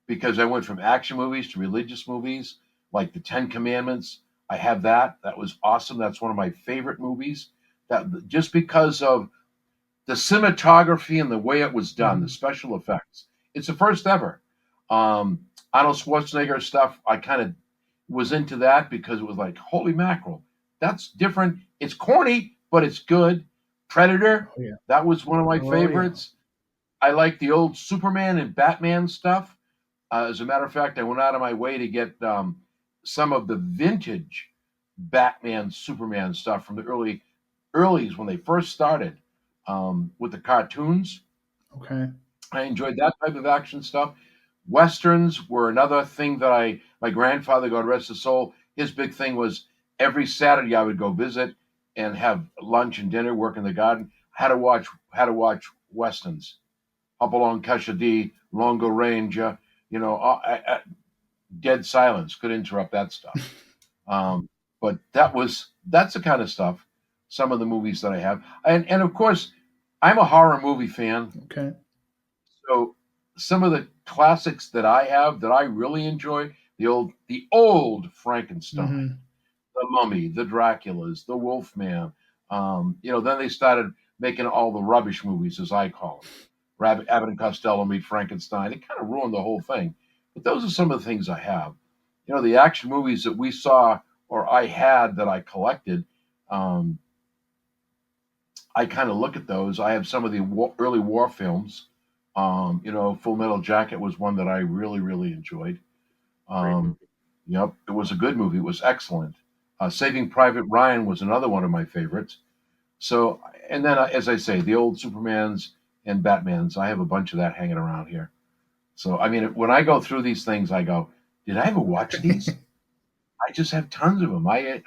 because I went from action movies to religious movies, like the Ten Commandments. I have that. That was awesome. That's one of my favorite movies. That just because of the cinematography and the way it was done, the special effects. It's the first ever. Arnold Schwarzenegger stuff, I kind of was into that because it was like, holy mackerel, that's different. It's corny, but it's good. Predator, that was one of my favorites. I like the old Superman and Batman stuff. As a matter of fact, I went out of my way to get some of the vintage Batman, Superman stuff from the earlies when they first started with the cartoons. Okay. I enjoyed that type of action stuff. Westerns were another thing that my grandfather, God rest his soul, his big thing was every Saturday I would go visit and have lunch and dinner, work in the garden. Had to watch Westerns. Hopalong Cachadi, Longo Ranger, Dead Silence, could interrupt that stuff. But that's the kind of stuff, some of the movies that I have. And of course, I'm a horror movie fan. Okay. So some of the classics that I have that I really enjoy, the old Frankenstein, the Mummy, the Draculas, the Wolfman. Then they started making all the rubbish movies, as I call them. Abbott and Costello meet Frankenstein. It kind of ruined the whole thing. But those are some of the things I have. The action movies that we saw or I had that I collected, I kind of look at those. I have some of the early war films. Full Metal Jacket was one that I really, really enjoyed. It was a good movie. It was excellent. Saving Private Ryan was another one of my favorites. So, and then, as I say, the old Supermans and Batmans, I have a bunch of that hanging around here. So, I mean, when I go through these things, I go, did I ever watch these? I just have tons of them. I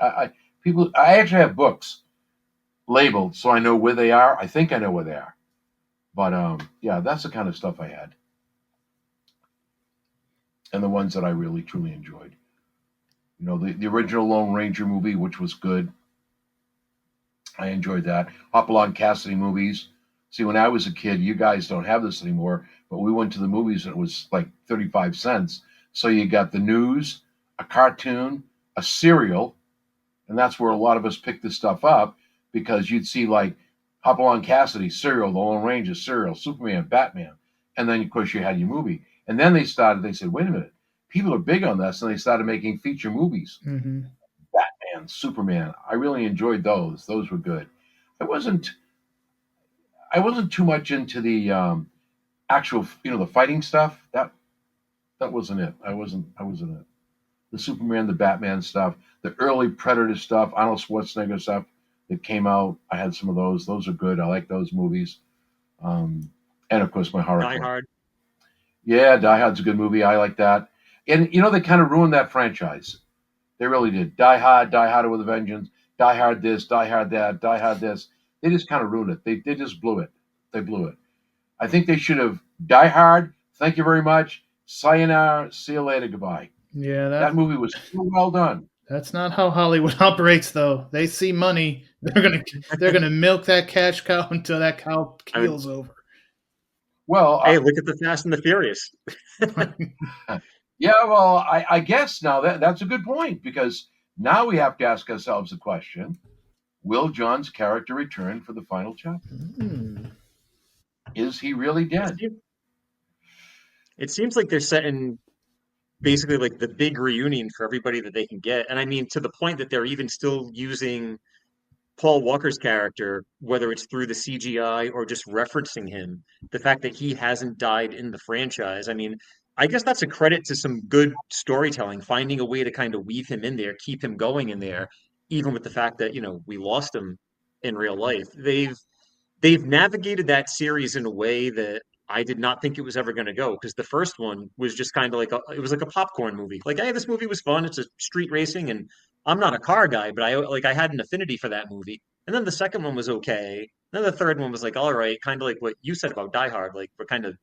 actually have books labeled so I know where they are. I think I know where they are. But, that's the kind of stuff I had. And the ones that I really, truly enjoyed. The original Lone Ranger movie, which was good. I enjoyed that. Hopalong Cassidy movies. See, when I was a kid, you guys don't have this anymore, but we went to the movies and it was like 35 cents. So you got the news, a cartoon, a cereal, and that's where a lot of us picked this stuff up because you'd see like Hopalong Cassidy, cereal, the Lone Ranger, cereal, Superman, Batman, and then, of course, you had your movie. And then they said, wait a minute, people are big on this, and they started making feature movies. Batman, Superman. I really enjoyed those. Those were good. I wasn't too much into the actual, the fighting stuff. That wasn't it. I wasn't it. The Superman, the Batman stuff, the early Predator stuff, Arnold Schwarzenegger stuff that came out. I had some of those. Those are good. I like those movies. And of course, my horror. Die Hard. Yeah, Die Hard's a good movie. I like that. And they kind of ruined that franchise. They really did. Die Hard with a Vengeance, Die Hard this, Die Hard that, Die Hard this. They just kind of ruined it. They just blew it. They blew it. I think they should have Die Hard. Thank you very much. Sayonara. See you later. Goodbye. Yeah, that movie was so well done. That's not how Hollywood operates, though. They see money They're gonna milk that cash cow until that cow keels over. Well, hey, look at the Fast and the Furious. Yeah, well, I guess now that's a good point, because now we have to ask ourselves the question: will John's character return for the final chapter? Is he really dead? It seems like they're setting basically like the big reunion for everybody that they can get. And I mean, to the point that they're even still using Paul Walker's character, whether it's through the CGI or just referencing him, the fact that he hasn't died in the franchise. I mean, I guess that's a credit to some good storytelling, finding a way to kind of weave him in there, keep him going in there, even with the fact that, we lost him in real life. They've navigated that series in a way that I did not think it was ever going to go, because the first one was just kind of like it was like a popcorn movie. Like, hey, this movie was fun. It's a street racing, and I'm not a car guy, but I had an affinity for that movie. And then the second one was okay. Then the third one was like, all right, kind of like what you said about Die Hard. Like, we're kind of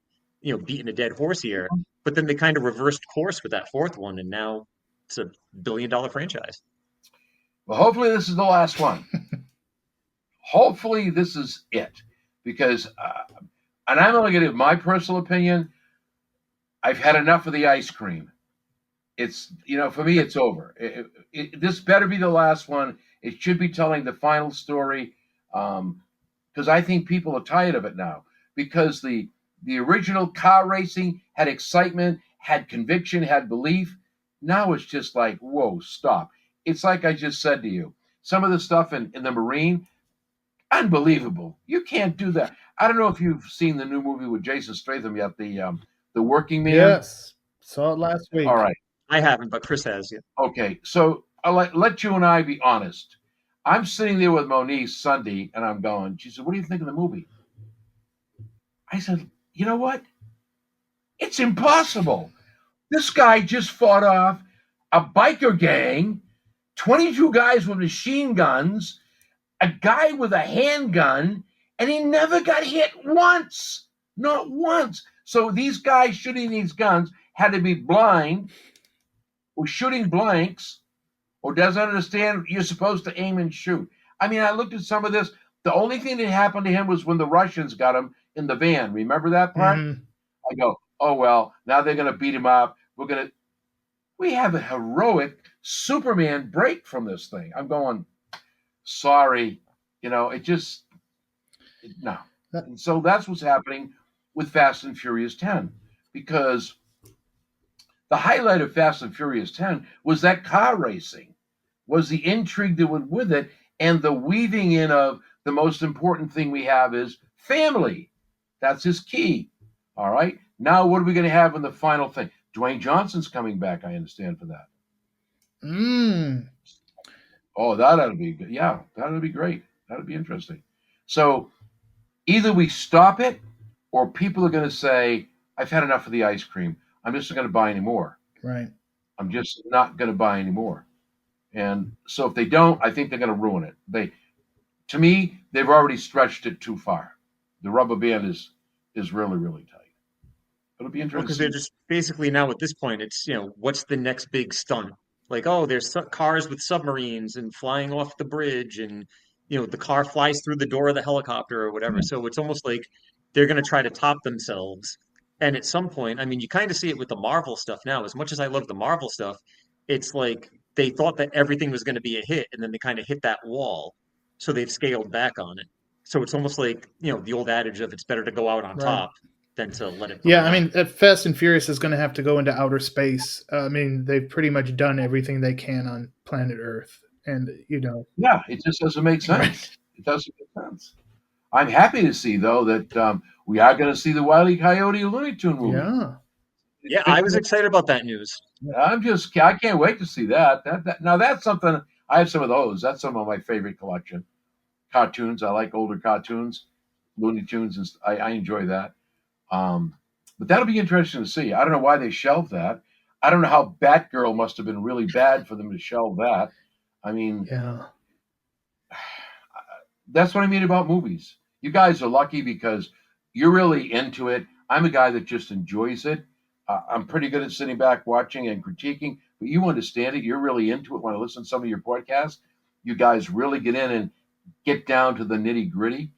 beating a dead horse here. But then they kind of reversed course with that fourth one, and now it's a billion-dollar franchise. Well, hopefully this is the last one. Hopefully this is it, because, and I'm only going to give my personal opinion. I've had enough of the ice cream. It's, for me, it's over. This better be the last one. It should be telling the final story, because I think people are tired of it now, because the original car racing had excitement, had conviction, had belief. Now it's just like, whoa, stop. It's like I just said to you, some of the stuff in the Marine, unbelievable. You can't do that. I don't know if you've seen the new movie with Jason Statham yet, the Working Man. Yes, saw it last week. All right. I haven't, but Chris has. Yeah. Okay, so I'll let you and I be honest. I'm sitting there with Monique Sunday, and I'm going, she said, what do you think of the movie? I said, you know what? It's impossible. This guy just fought off a biker gang, 22 guys with machine guns, a guy with a handgun, and he never got hit once. Not once. So these guys shooting these guns had to be blind, or shooting blanks, or doesn't understand you're supposed to aim and shoot. I mean, I looked at some of this. The only thing that happened to him was when the Russians got him in the van. Remember that part? Mm-hmm. I go, oh, well, now they're going to beat him up. We have a heroic Superman break from this thing. I'm going, sorry. No. And so that's what's happening with Fast and Furious 10, because the highlight of Fast and Furious 10 was that car racing, was the intrigue that went with it, and the weaving in of the most important thing we have is family. That's his key. All right. Now, what are we going to have in the final thing? Dwayne Johnson's coming back, I understand, for that. Oh, that ought to be good. Yeah, that ought to be great. That would be interesting. So either we stop it, or people are going to say, I've had enough of the ice cream. I'm just not going to buy any more. Right. I'm just not going to buy any more. And so if they don't, I think they're going to ruin it. To me, they've already stretched it too far. The rubber band is really, really tight. It'll be interesting. Because they're just basically now at this point, it's, what's the next big stunt? Like, oh, there's cars with submarines and flying off the bridge, and, the car flies through the door of the helicopter or whatever. So it's almost like they're going to try to top themselves. And at some point, I mean, you kind of see it with the Marvel stuff now. As much as I love the Marvel stuff, it's like they thought that everything was going to be a hit, and then they kind of hit that wall. So they've scaled back on it. So it's almost like, the old adage of it's better to go out on top than to let it. Yeah, I mean, Fast and Furious is going to have to go into outer space. I mean, they've pretty much done everything they can on planet Earth. And, Yeah, it just doesn't make sense. Right. It doesn't make sense. I'm happy to see, though, that we are going to see the Wile E. Coyote Looney Tune movie. Yeah. Yeah, I was excited about that news. I can't wait to see that. Now, that's something, I have some of those. That's some of my favorite collection. Cartoons, I like older cartoons, Looney Tunes, and I enjoy that. But that'll be interesting to see. I don't know why they shelved that. I don't know how Batgirl must have been really bad for them to shelve that. I mean, yeah. That's what I mean about movies. You guys are lucky because you're really into it. I'm a guy that just enjoys it. I'm pretty good at sitting back, watching and critiquing, but you understand it. You're really into it when I listen to some of your podcasts. You guys really get in and get down to the nitty gritty.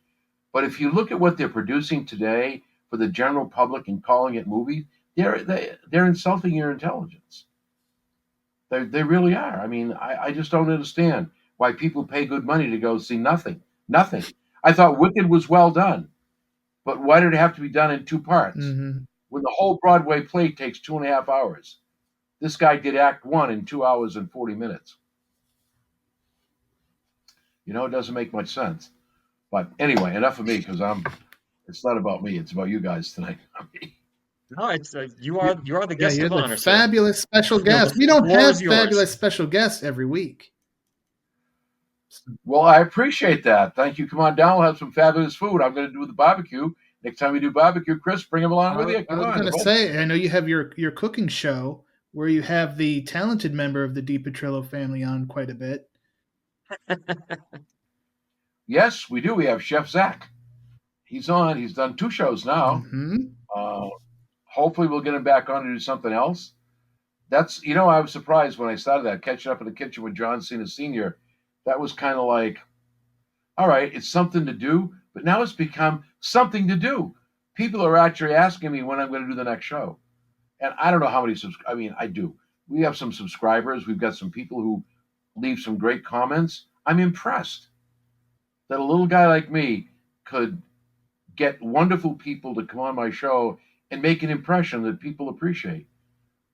But if you look at what they're producing today for the general public and calling it movies, they're insulting your intelligence. They really are. I mean, I just don't understand why people pay good money to go see nothing. Nothing. I thought Wicked was well done, but why did it have to be done in 2 parts? Mm-hmm. When the whole Broadway play takes 2.5 hours. This guy did Act 1 in 2 hours and 40 minutes. You know, it doesn't make much sense. But anyway, enough of me, because it's not about me. It's about you guys tonight. No, it's you are the guest you're of honor, the fabulous sir. special guest. We don't have fabulous special guests every week. Well, I appreciate that. Thank you. Come on down. We'll have some fabulous food. I'm going to do the barbecue. Next time we do barbecue, Chris, bring him along with you. I was going to say, I know you have your cooking show where you have the talented member of the DePetrillo family on quite a bit. Yes, we do. We have Chef Zach. He's on. He's done 2 shows now. Mm-hmm. Hopefully we'll get him back on to do something else. That's, I was surprised when I started that, catching up in the kitchen with John Cena Sr. That was kind of like, all right, it's something to do, but now it's become something to do. People are actually asking me when I'm going to do the next show. And I don't know how many I do. We have some subscribers. We've got some people who leave some great comments. I'm impressed that a little guy like me could get wonderful people to come on my show and make an impression that people appreciate.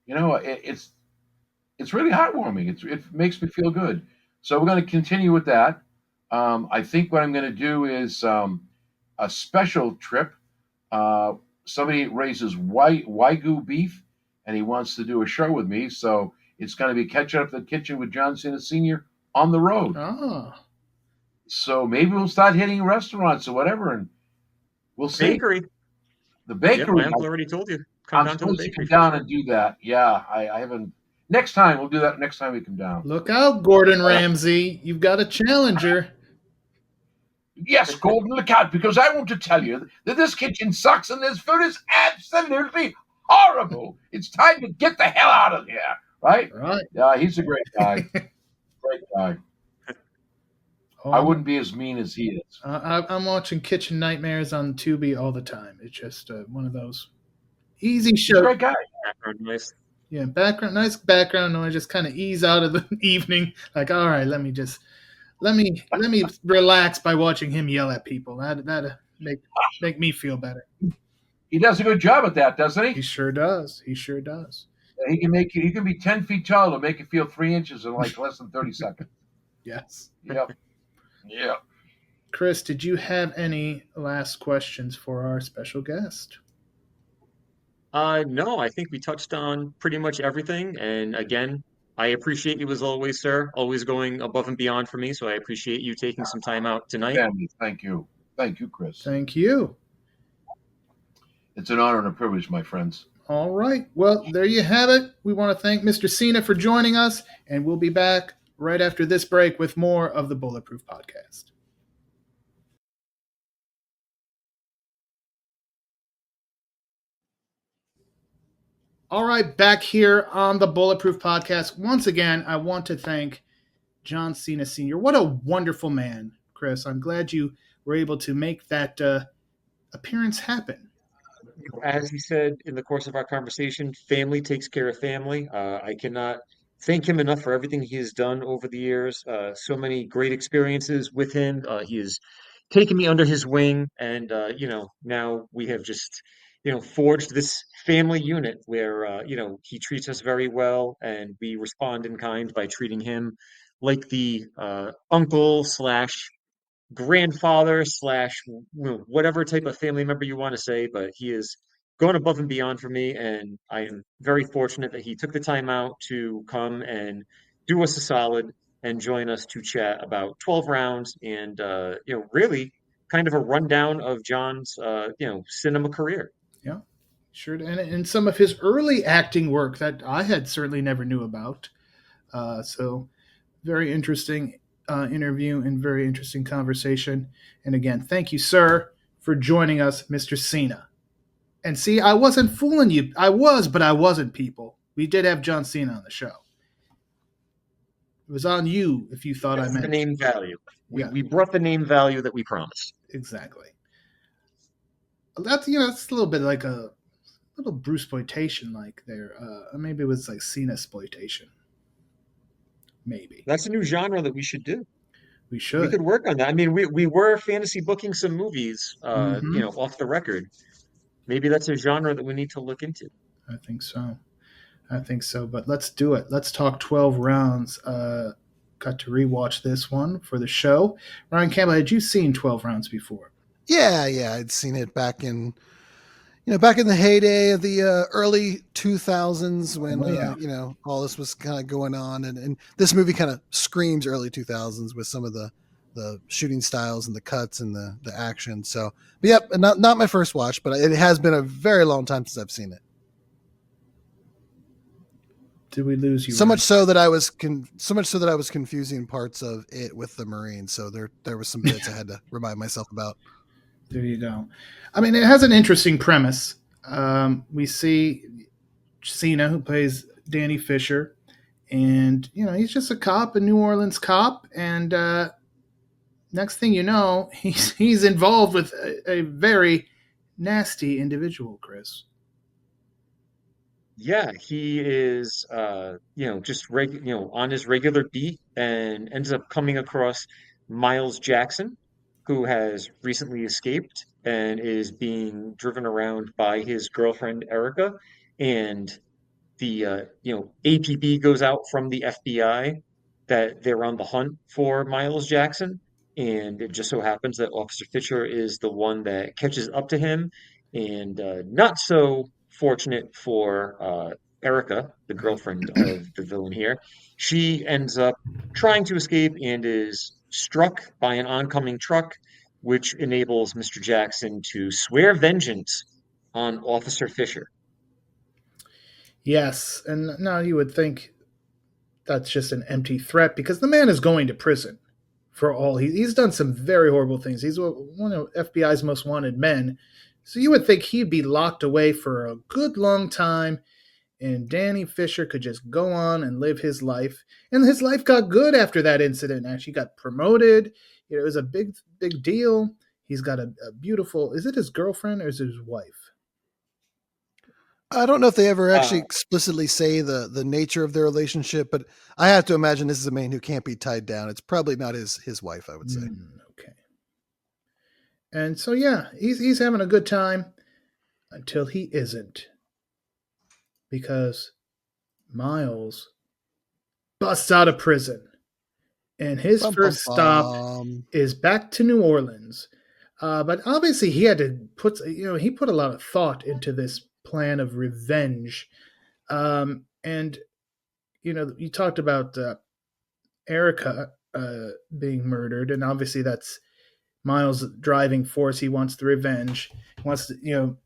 It's really heartwarming. It makes me feel good. So we're going to continue with that. I think what I'm going to do is a special trip. Somebody raises Wagyu beef, and he wants to do a show with me. So it's going to be Catching Up the Kitchen with John Cena Sr. on the road. Oh. So maybe we'll start hitting restaurants or whatever, and we'll see. Bakery. The bakery. Yep, I already told you. I'm supposed to come down and do that. Yeah, I haven't. Next time, we'll do that next time we come down. Look out, Gordon Ramsay. You've got a challenger. Yes, Gordon, look out, because I want to tell you that this kitchen sucks and this food is absolutely horrible. It's time to get the hell out of here, right? Right. Yeah, he's a great guy. Great guy. I wouldn't be as mean as he is. I'm watching Kitchen Nightmares on Tubi all the time. It's just one of those easy shows. Great guy. Background noise. Yeah, nice background noise. Just kind of ease out of the evening. Like, all right, let me relax by watching him yell at people. That make me feel better. He does a good job at that, doesn't he? He sure does. He sure does. He can be 10 feet tall to make you feel 3 inches in like less than 30 seconds. Yes. Yep. Yeah. Chris, did you have any last questions for our special guest? No, I think we touched on pretty much everything. And again, I appreciate you as always, sir. Always going above and beyond for me. So I appreciate you taking some time out tonight. Family, thank you. Thank you, Chris. Thank you. It's an honor and a privilege, my friends. All right. Well, there you have it. We want to thank Mr. Cena for joining us, and we'll be back right after this break with more of the Bulletproof Podcast. All right, back here on the Bulletproof Podcast. Once again, I want to thank John Cena Sr. What a wonderful man, Chris. I'm glad you were able to make that appearance happen. As he said in the course of our conversation, family takes care of family. I cannot thank him enough for everything he has done over the years. So many great experiences with him. He has taken me under his wing, and now we have just forged this family unit where he treats us very well, and we respond in kind by treating him like the uncle slash grandfather slash whatever type of family member you want to say, but he is going above and beyond for me, and I am very fortunate that he took the time out to come and do us a solid and join us to chat about 12 rounds and really kind of a rundown of John's cinema career. Yeah, sure. And some of his early acting work that I had certainly never knew about. So very interesting interview and very interesting conversation. And again, thank you, sir, for joining us, Mr. Cena. And see, I wasn't fooling you. I was, but I wasn't, people. We did have John Cena on the show. It was on you if you thought That's I meant the name value. Yeah. We brought the name value that we promised. Exactly. That's that's a little bit like a little Bruce exploitation, like there. Maybe it was like Cena exploitation. Maybe That's a new genre that we should do. we We should. could work on that. I mean, we were fantasy booking some movies, Mhm. off the record. Maybe that's a genre that we need to look into. I think so. I think so. But let's do it. Let's talk 12 rounds. Got to rewatch this one for the show. Ryan Campbell, had you seen 12 rounds before? Yeah, I'd seen it back in the heyday of the early 2000s when all this was kind of going on, and this movie kind of screams early 2000s with some of the shooting styles and the cuts and the action. So, but yep, not my first watch, but it has been a very long time since I've seen it. Did we lose you? So much so that I was confusing parts of it with the Marines. So there was some bits I had to remind myself about. There you go. I mean, it has an interesting premise. We see Cena, who plays Danny Fisher, and he's just a cop, a New Orleans cop, and next thing you know, he's involved with a very nasty individual, Chris. Yeah, he is, just on his regular beat, and ends up coming across Miles Jackson, who has recently escaped and is being driven around by his girlfriend Erica. And the APB goes out from the FBI that they're on the hunt for Miles Jackson, and it just so happens that Officer Fisher is the one that catches up to him. And not so fortunate for Erica, the girlfriend of the villain here, she ends up trying to escape and is struck by an oncoming truck, which enables Mr. Jackson to swear vengeance on Officer Fisher. Yes, and now you would think that's just an empty threat because the man is going to prison for all he's done some very horrible things. He's one of FBI's most wanted men, so you would think he'd be locked away for a good long time, and Danny Fisher could just go on and live his life. And his life got good after that incident. Actually, got promoted. It was a big deal. He's got a beautiful. Is it his girlfriend or is it his wife? I don't know if they ever actually explicitly say the nature of their relationship, but I have to imagine this is a man who can't be tied down. It's probably not his wife, I would say. Okay. And so, yeah, he's having a good time until he isn't. Because Miles busts out of prison. And his first stop is back to New Orleans. But obviously he had to put a lot of thought into this plan of revenge. And you talked about Erica being murdered, and obviously that's Miles' driving force. He wants the revenge. He wants to,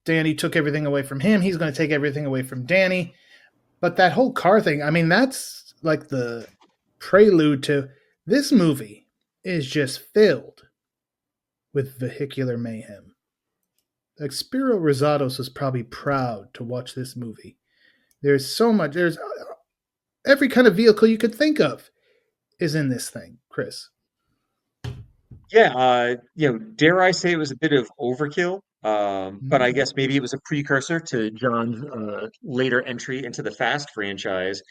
Danny took everything away from him. He's going to take everything away from Danny. But that whole car thing, I mean, that's like the prelude to this movie is just filled with vehicular mayhem. Like Spiro Rosados was probably proud to watch this movie. There's so much. There's every kind of vehicle you could think of is in this thing, Chris. Yeah, dare I say it was a bit of overkill, but I guess maybe it was a precursor to John's later entry into the Fast franchise.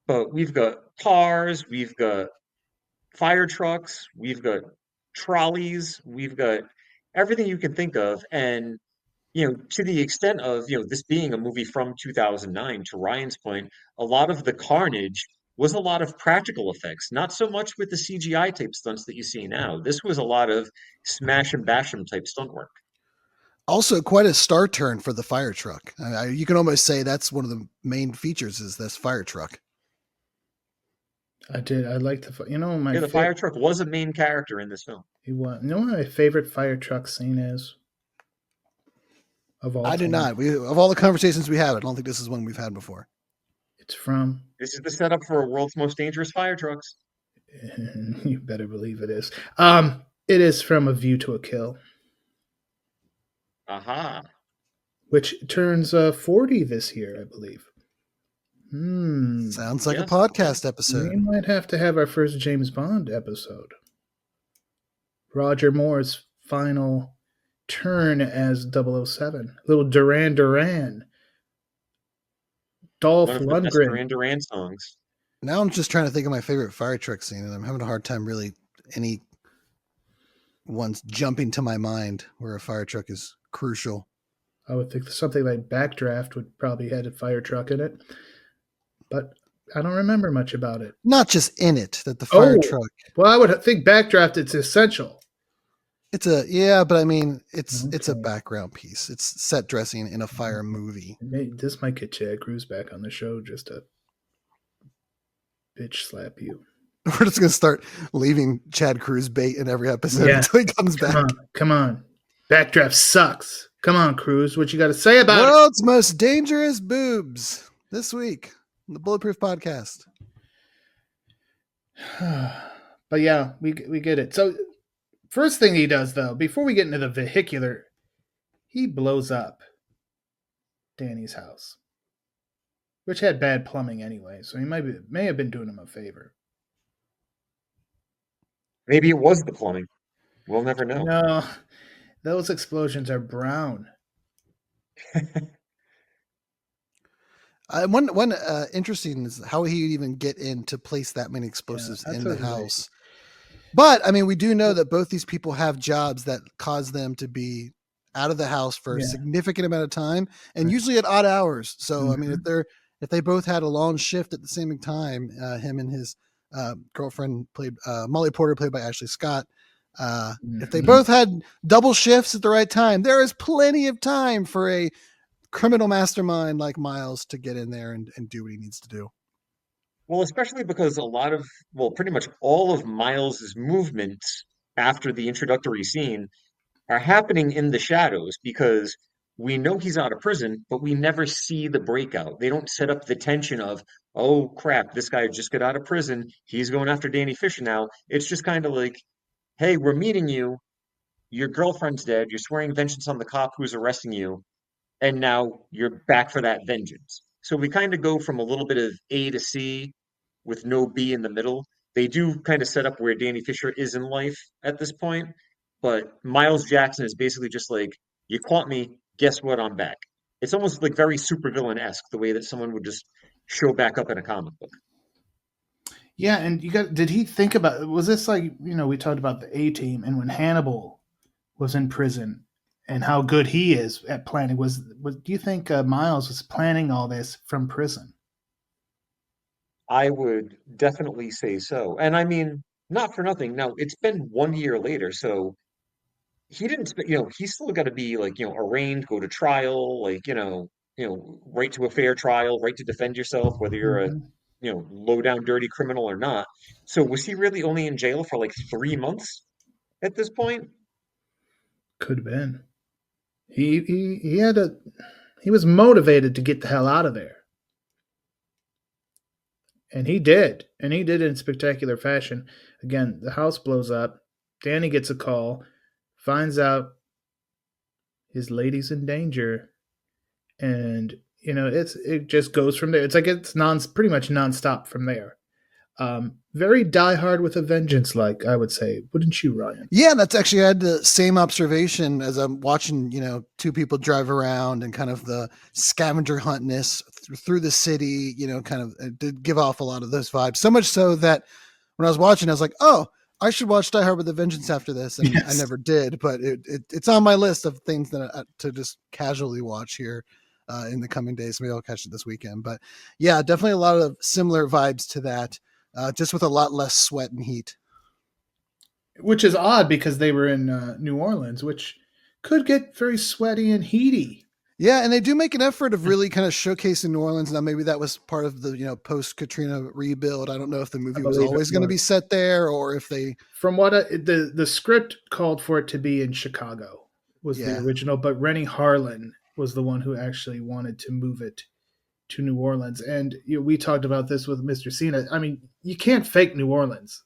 But we've got cars, we've got fire trucks, we've got trolleys, we've got everything you can think of. And to the extent of, this being a movie from 2009, to Ryan's point, a lot of the carnage was a lot of practical effects, not so much with the CGI type stunts that you see now. This was a lot of smash and bash 'em type stunt work. Also, quite a star turn for the fire truck. You can almost say that's one of the main features is this fire truck. I did. I like the The fire truck was a main character in this film. He was. You know what my favorite fire truck scene is? Of all I do time? not. Of all the conversations we have, I don't think this is one we've had before. It's from. This is the setup for world's most dangerous fire trucks. You better believe it is. It is from A View to a Kill. Aha. Which turns 40 this year, I believe. Sounds like a Yes. podcast We episode. might have to have our first James Bond episode. Roger Moore's final turn as 007. Little Duran Duran. Dolph One of the best Lundgren. Duran Duran songs. Now I'm just trying to think of my favorite fire truck scene, and I'm having a hard time really any ones jumping to my mind where a fire truck is crucial. I would think something like Backdraft would probably had a fire truck in it, but I don't remember much about it. Not just in it, that the fire Oh. truck. Well, I would think Backdraft, it's essential. It's a but I mean it's a Okay. background piece. It's set dressing in a fire movie. This might get Chad Cruz back on the show just to bitch slap you. We're just gonna start leaving Chad Cruz bait in every episode Yeah. until he comes back. Come on. Backdraft sucks. Come on, Cruz. What you got to say about it? World's most dangerous boobs this week on the Bulletproof Podcast. But yeah, we get it. So first thing he does, though, before we get into the vehicular, he blows up Danny's house, which had bad plumbing anyway. So he may have been doing him a favor. Maybe it was the plumbing. We'll never know. No, those explosions are brown. One interesting is how he would even get in to place that many explosives that's in the what it is. house. But I mean, we do know that both these people have jobs that cause them to be out of the house for a Yeah. significant amount of time, and Right. usually at odd hours. So I mean, Mhm. if they both had a long shift at the same time, him and his girlfriend played Molly Porter, played by Ashley Scott. If they Mhm. both had double shifts at the right time, there is plenty of time for a criminal mastermind like Miles to get in there and do what he needs to do. Well, especially because pretty much all of Miles's movements after the introductory scene are happening in the shadows because we know he's out of prison, but we never see the breakout. They don't set up the tension of, oh crap, this guy just got out of prison. He's going after Danny Fisher now. It's just kind of like, hey, we're meeting you. Your girlfriend's dead. You're swearing vengeance on the cop who's arresting you. And now you're back for that vengeance. So we kind of go from a little bit of A to C with no B in the middle. They do kind of set up where Danny Fisher is in life at this point, but Miles Jackson is basically just like, you caught me, guess what, I'm back. It's almost like very supervillain-esque, the way that someone would just show back up in a comic book. Yeah, and did he think about, was this like, we talked about the A-Team, and when Hannibal was in prison and how good he is at planning, do you think Miles was planning all this from prison? I would definitely say so. And I mean, not for nothing. Now, it's been 1 year later, so he didn't, he's still got to be like, arraigned, go to trial, like, right to a fair trial, right to defend yourself, whether you're a, Mhm. low down dirty criminal or not. So was he really only in jail for like 3 months at this point? Could have been. He was motivated to get the hell out of there. And he did. And he did it in spectacular fashion. Again, the house blows up. Danny gets a call, finds out his lady's in danger. And, it just goes from there. It's like it's pretty much nonstop from there. Very Die Hard with a Vengeance, like I would say. Wouldn't you, Ryan? Yeah, that's actually, I had the same observation as I'm watching, two people drive around and kind of the scavenger huntness through the city, kind of it did give off a lot of those vibes. So much so that when I was watching, I was like, oh, I should watch Die Hard with a Vengeance after this. And Yes. I never did, but it's on my list of things that to just casually watch here in the coming days. Maybe I'll catch it this weekend. But yeah, definitely a lot of similar vibes to that. Just with a lot less sweat and heat. Which is odd because they were in New Orleans, which could get very sweaty and heaty. Yeah, and they do make an effort of really kind of showcasing New Orleans. Now, maybe that was part of the post Katrina rebuild. I don't know if the movie was always going to be set there or if they. From what the script called for it to be in Chicago was the original, but Renny Harlin was the one who actually wanted to move it to New Orleans. And we talked about this with Mr. Cena. I mean, you can't fake New Orleans.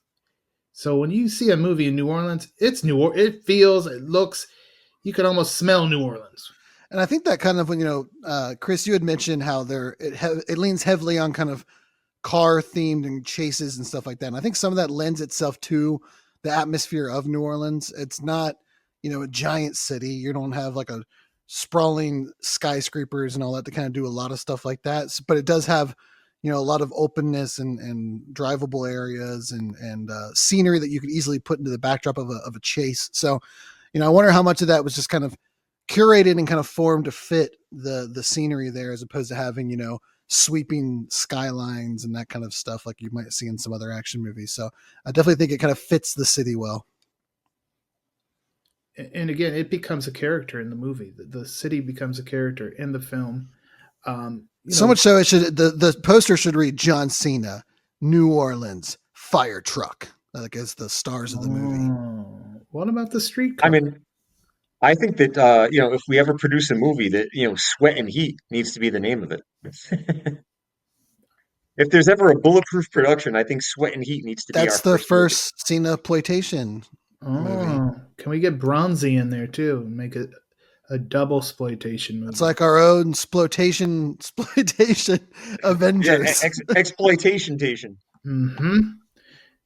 So when you see a movie in New Orleans, it's it feels, it looks, you can almost smell New Orleans. And I think that kind of, Chris, you had mentioned how it leans heavily on kind of car themed and chases and stuff like that. And I think some of that lends itself to the atmosphere of New Orleans. It's not, a giant city. You don't have like a sprawling skyscrapers and all that to kind of do a lot of stuff like that. But it does have, a lot of openness and drivable areas and scenery that you could easily put into the backdrop of a chase. So, I wonder how much of that was just kind of curated and kind of formed to fit the scenery there, as opposed to having, sweeping skylines and that kind of stuff like you might see in some other action movies. So I definitely think it kind of fits the city well. And again, it becomes a character in the movie. The city becomes a character in the film. So much so, the poster should read John Cena, New Orleans fire truck, like as the stars of the movie. What about the street I car? mean, I think that if we ever produce a movie, that Sweat and Heat needs to be the name of it. If there's ever a bulletproof production, I think Sweat and Heat needs to be That's our the first Cena ploitation movie. Can we get Bronzy in there too and make it a double exploitation movie? It's like our own exploitation Avengers. Yeah, exploitation. Mm-hmm.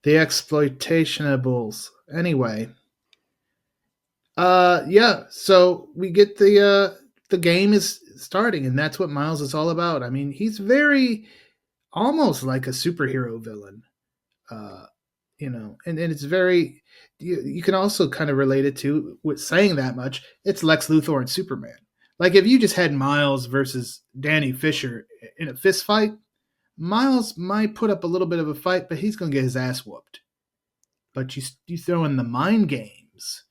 The exploitationables. Anyway. So we get the game is starting, and that's what Miles is all about. I mean, he's very almost like a superhero villain. And it's very you can also kind of relate it to, with saying that much, it's Lex Luthor and Superman. Like if you just had Miles versus Danny Fisher in a fist fight, Miles might put up a little bit of a fight, but he's going to get his ass whooped. But you throw in the mind games,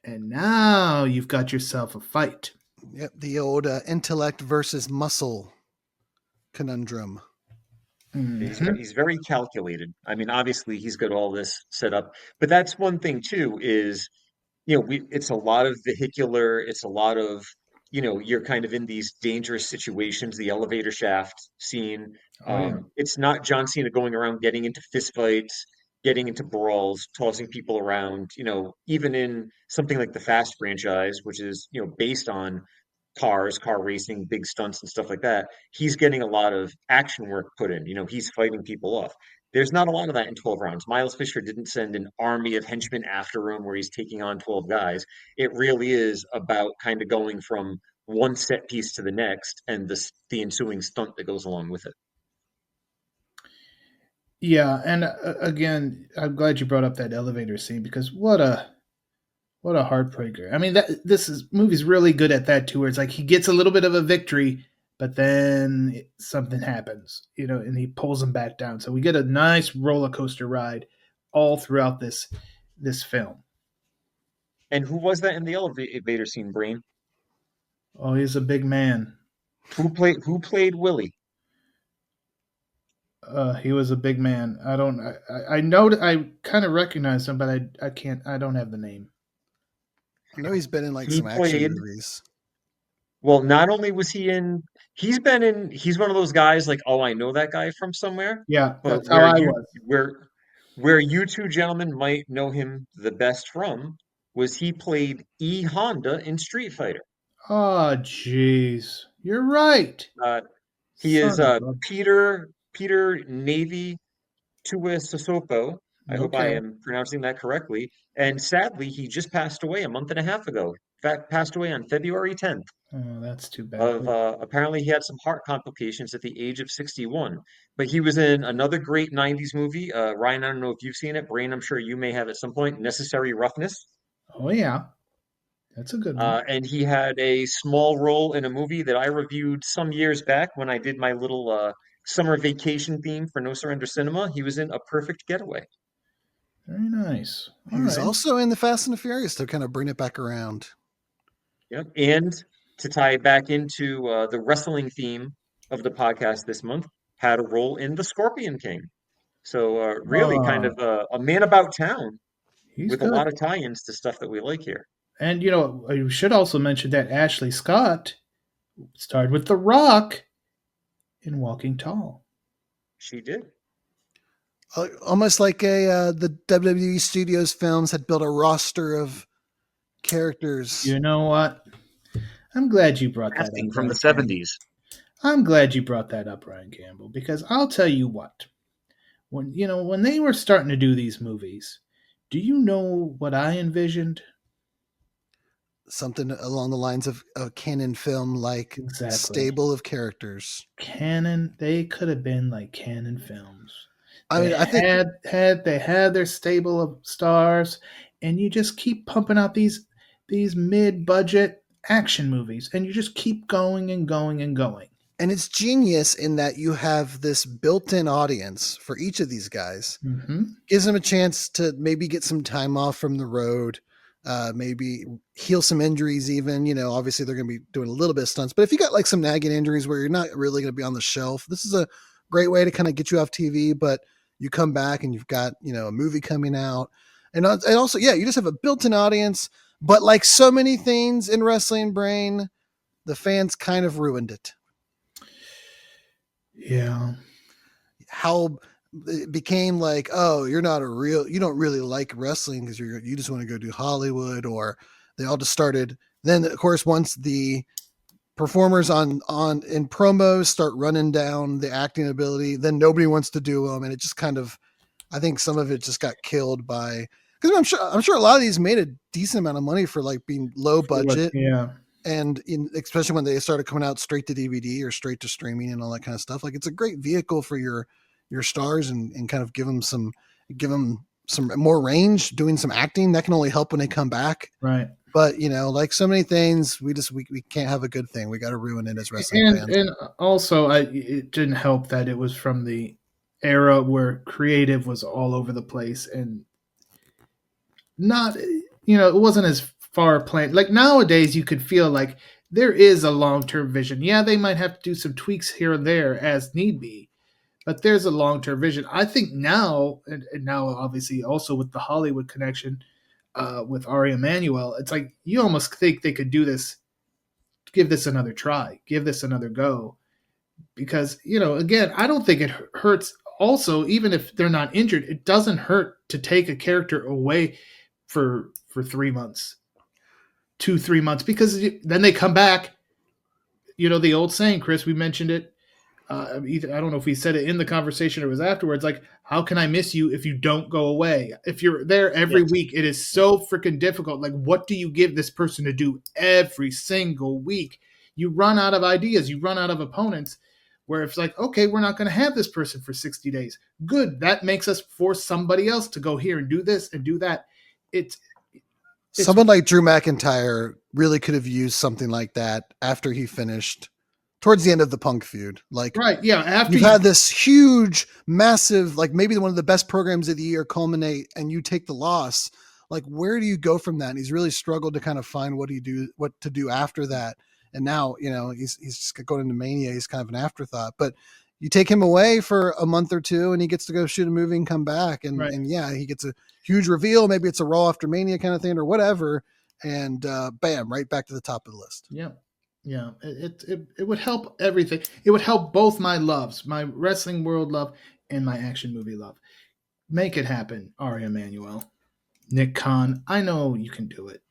and now you've got yourself a fight. Yep, the old intellect versus muscle conundrum. Mm-hmm. He's very calculated. I mean, obviously he's got all this set up, but that's one thing too is, it's a lot of vehicular, it's a lot of, you're kind of in these dangerous situations, the elevator shaft scene. It's not John Cena going around getting into fistfights, getting into brawls, tossing people around, even in something like the Fast franchise, which is, based on car racing, big stunts and stuff like that. He's getting a lot of action work put in. He's fighting people off. There's not a lot of that in 12 rounds. Miles Fisher didn't send an army of henchmen after him where he's taking on 12 guys. It really is about kind of going from one set piece to the next and the ensuing stunt that goes along with it. Yeah, and again, I'm glad you brought up that elevator scene, because what a heartbreaker. I mean, movie's really good at that too, where it's like he gets a little bit of a victory, but then something happens, and he pulls him back down. So we get a nice roller coaster ride all throughout this film. And who was that in the elevator scene, Brain? Oh, he's a big man. Who played Willie? He was a big man. I know I kind of recognize him, but I don't have the name. I know he's been in some action movies. Well, not only was he's one of those guys like, oh, I know that guy from somewhere. Yeah, but that's how I was. Where you two gentlemen might know him the best from was he played E. Honda in Street Fighter. Oh, jeez. You're right. He is Peter Navy Tuiasosopo. I hope I am pronouncing that correctly. And sadly, he just passed away a month and a half ago. In fact, passed away on February 10th. Oh, that's too bad. Apparently, he had some heart complications at the age of 61. But he was in another great 90s movie. Ryan, I don't know if you've seen it. Brain, I'm sure you may have at some point. Necessary Roughness. Oh, yeah. That's a good one. And he had a small role in a movie that I reviewed some years back when I did my little summer vacation theme for No Surrender Cinema. He was in A Perfect Getaway. Very nice. He was also in the Fast and the Furious to kind of bring it back around. Yep. And to tie it back into the wrestling theme of the podcast this month, had a role in The Scorpion King. So really kind of a man about town with good. A lot of tie-ins to stuff that we like here. And, you should also mention that Ashley Scott starred with The Rock in Walking Tall. She did. Almost like the WWE Studios films had built a roster of characters. You know what? I'm glad you brought that Casting up, from the Ryan Campbell. 70s. I'm glad you brought that up, Ryan Campbell, because I'll tell you what. When they were starting to do these movies, do you know what I envisioned? Something along the lines of a canon film, like Exactly. stable of characters. Canon. They could have been like canon films. I mean, I think they had their stable of stars, and you just keep pumping out these mid-budget action movies, and you just keep going and going and going. And it's genius in that you have this built-in audience for each of these guys. Mm-hmm. Gives them a chance to maybe get some time off from the road, maybe heal some injuries even. Obviously they're going to be doing a little bit of stunts. But if you got like some nagging injuries where you're not really going to be on the shelf, this is a great way to kind of get you off TV, but you come back and you've got, a movie coming out. And also, yeah, you just have a built-in audience. But like so many things in Wrestling Brain, the fans kind of ruined it. Yeah. How it became like, oh, you don't really like wrestling because you just want to go do Hollywood, or they all just started. Then of course, once the performers in promos start running down the acting ability, then nobody wants to do them. And it just kind of, I think some of it just got killed by, because I'm sure a lot of these made a decent amount of money for like being low budget. Yeah. And especially when they started coming out straight to DVD or straight to streaming and all that kind of stuff, like it's a great vehicle for your stars and kind of give them some more range, doing some acting that can only help when they come back. Right. But like so many things, we can't have a good thing. We got to ruin it as wrestling fans. And also, it didn't help that it was from the era where creative was all over the place and not, it wasn't as far planned. Like nowadays, you could feel like there is a long-term vision. Yeah, they might have to do some tweaks here and there as need be, but there's a long-term vision. I think now, and now obviously also with the Hollywood connection with Ari Emanuel, it's like you almost think they could do this, give this another try, give this another go. Because, again, I don't think it hurts. Also, even if they're not injured, it doesn't hurt to take a character away for 3 months, 2-3 months, because then they come back. The old saying, Chris, we mentioned it. I don't know if we said it in the conversation or it was afterwards. Like, how can I miss you if you don't go away? If you're there every week, it is so freaking difficult. Like, what do you give this person to do every single week? You run out of ideas. You run out of opponents. Where it's like, okay, we're not going to have this person for 60 days. Good. That makes us force somebody else to go here and do this and do that. It's someone like Drew McIntyre really could have used something like that after he finished towards the end of the Punk feud. Like, right. Yeah. After you had this huge, massive, like maybe one of the best programs of the year culminate and you take the loss. Like, where do you go from that? And he's really struggled to kind of find what to do after that. And now, he's just going into Mania. He's kind of an afterthought, but you take him away for a month or two and he gets to go shoot a movie and come back. And, and yeah, he gets a huge reveal. Maybe it's a Raw after Mania kind of thing or whatever. And bam, right back to the top of the list. Yeah. Yeah. It would help everything. It would help both my loves, my wrestling world love and my action movie love. Make it happen, Ari Emanuel. Nick Khan, I know you can do it.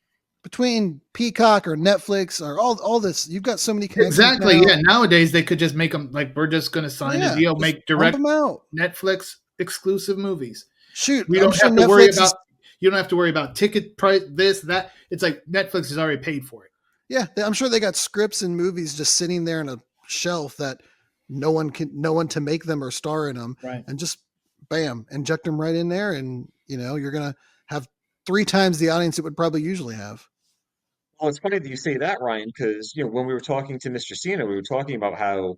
Between Peacock or Netflix or all this, you've got so many connections. Exactly. Now. Yeah. Nowadays they could just make them like, we're just going to sign a deal, make direct Netflix exclusive movies. Shoot. We don't have to worry about, you don't have to worry about ticket price, this, that. It's like Netflix has already paid for it. Yeah. I'm sure they got scripts and movies just sitting there in a shelf that no one to make them or star in them. Right. And just bam, inject them right in there. And you're going to have 3 times the audience it would probably usually have. Well, it's funny that you say that, Ryan, because when we were talking to Mr. Cena, we were talking about how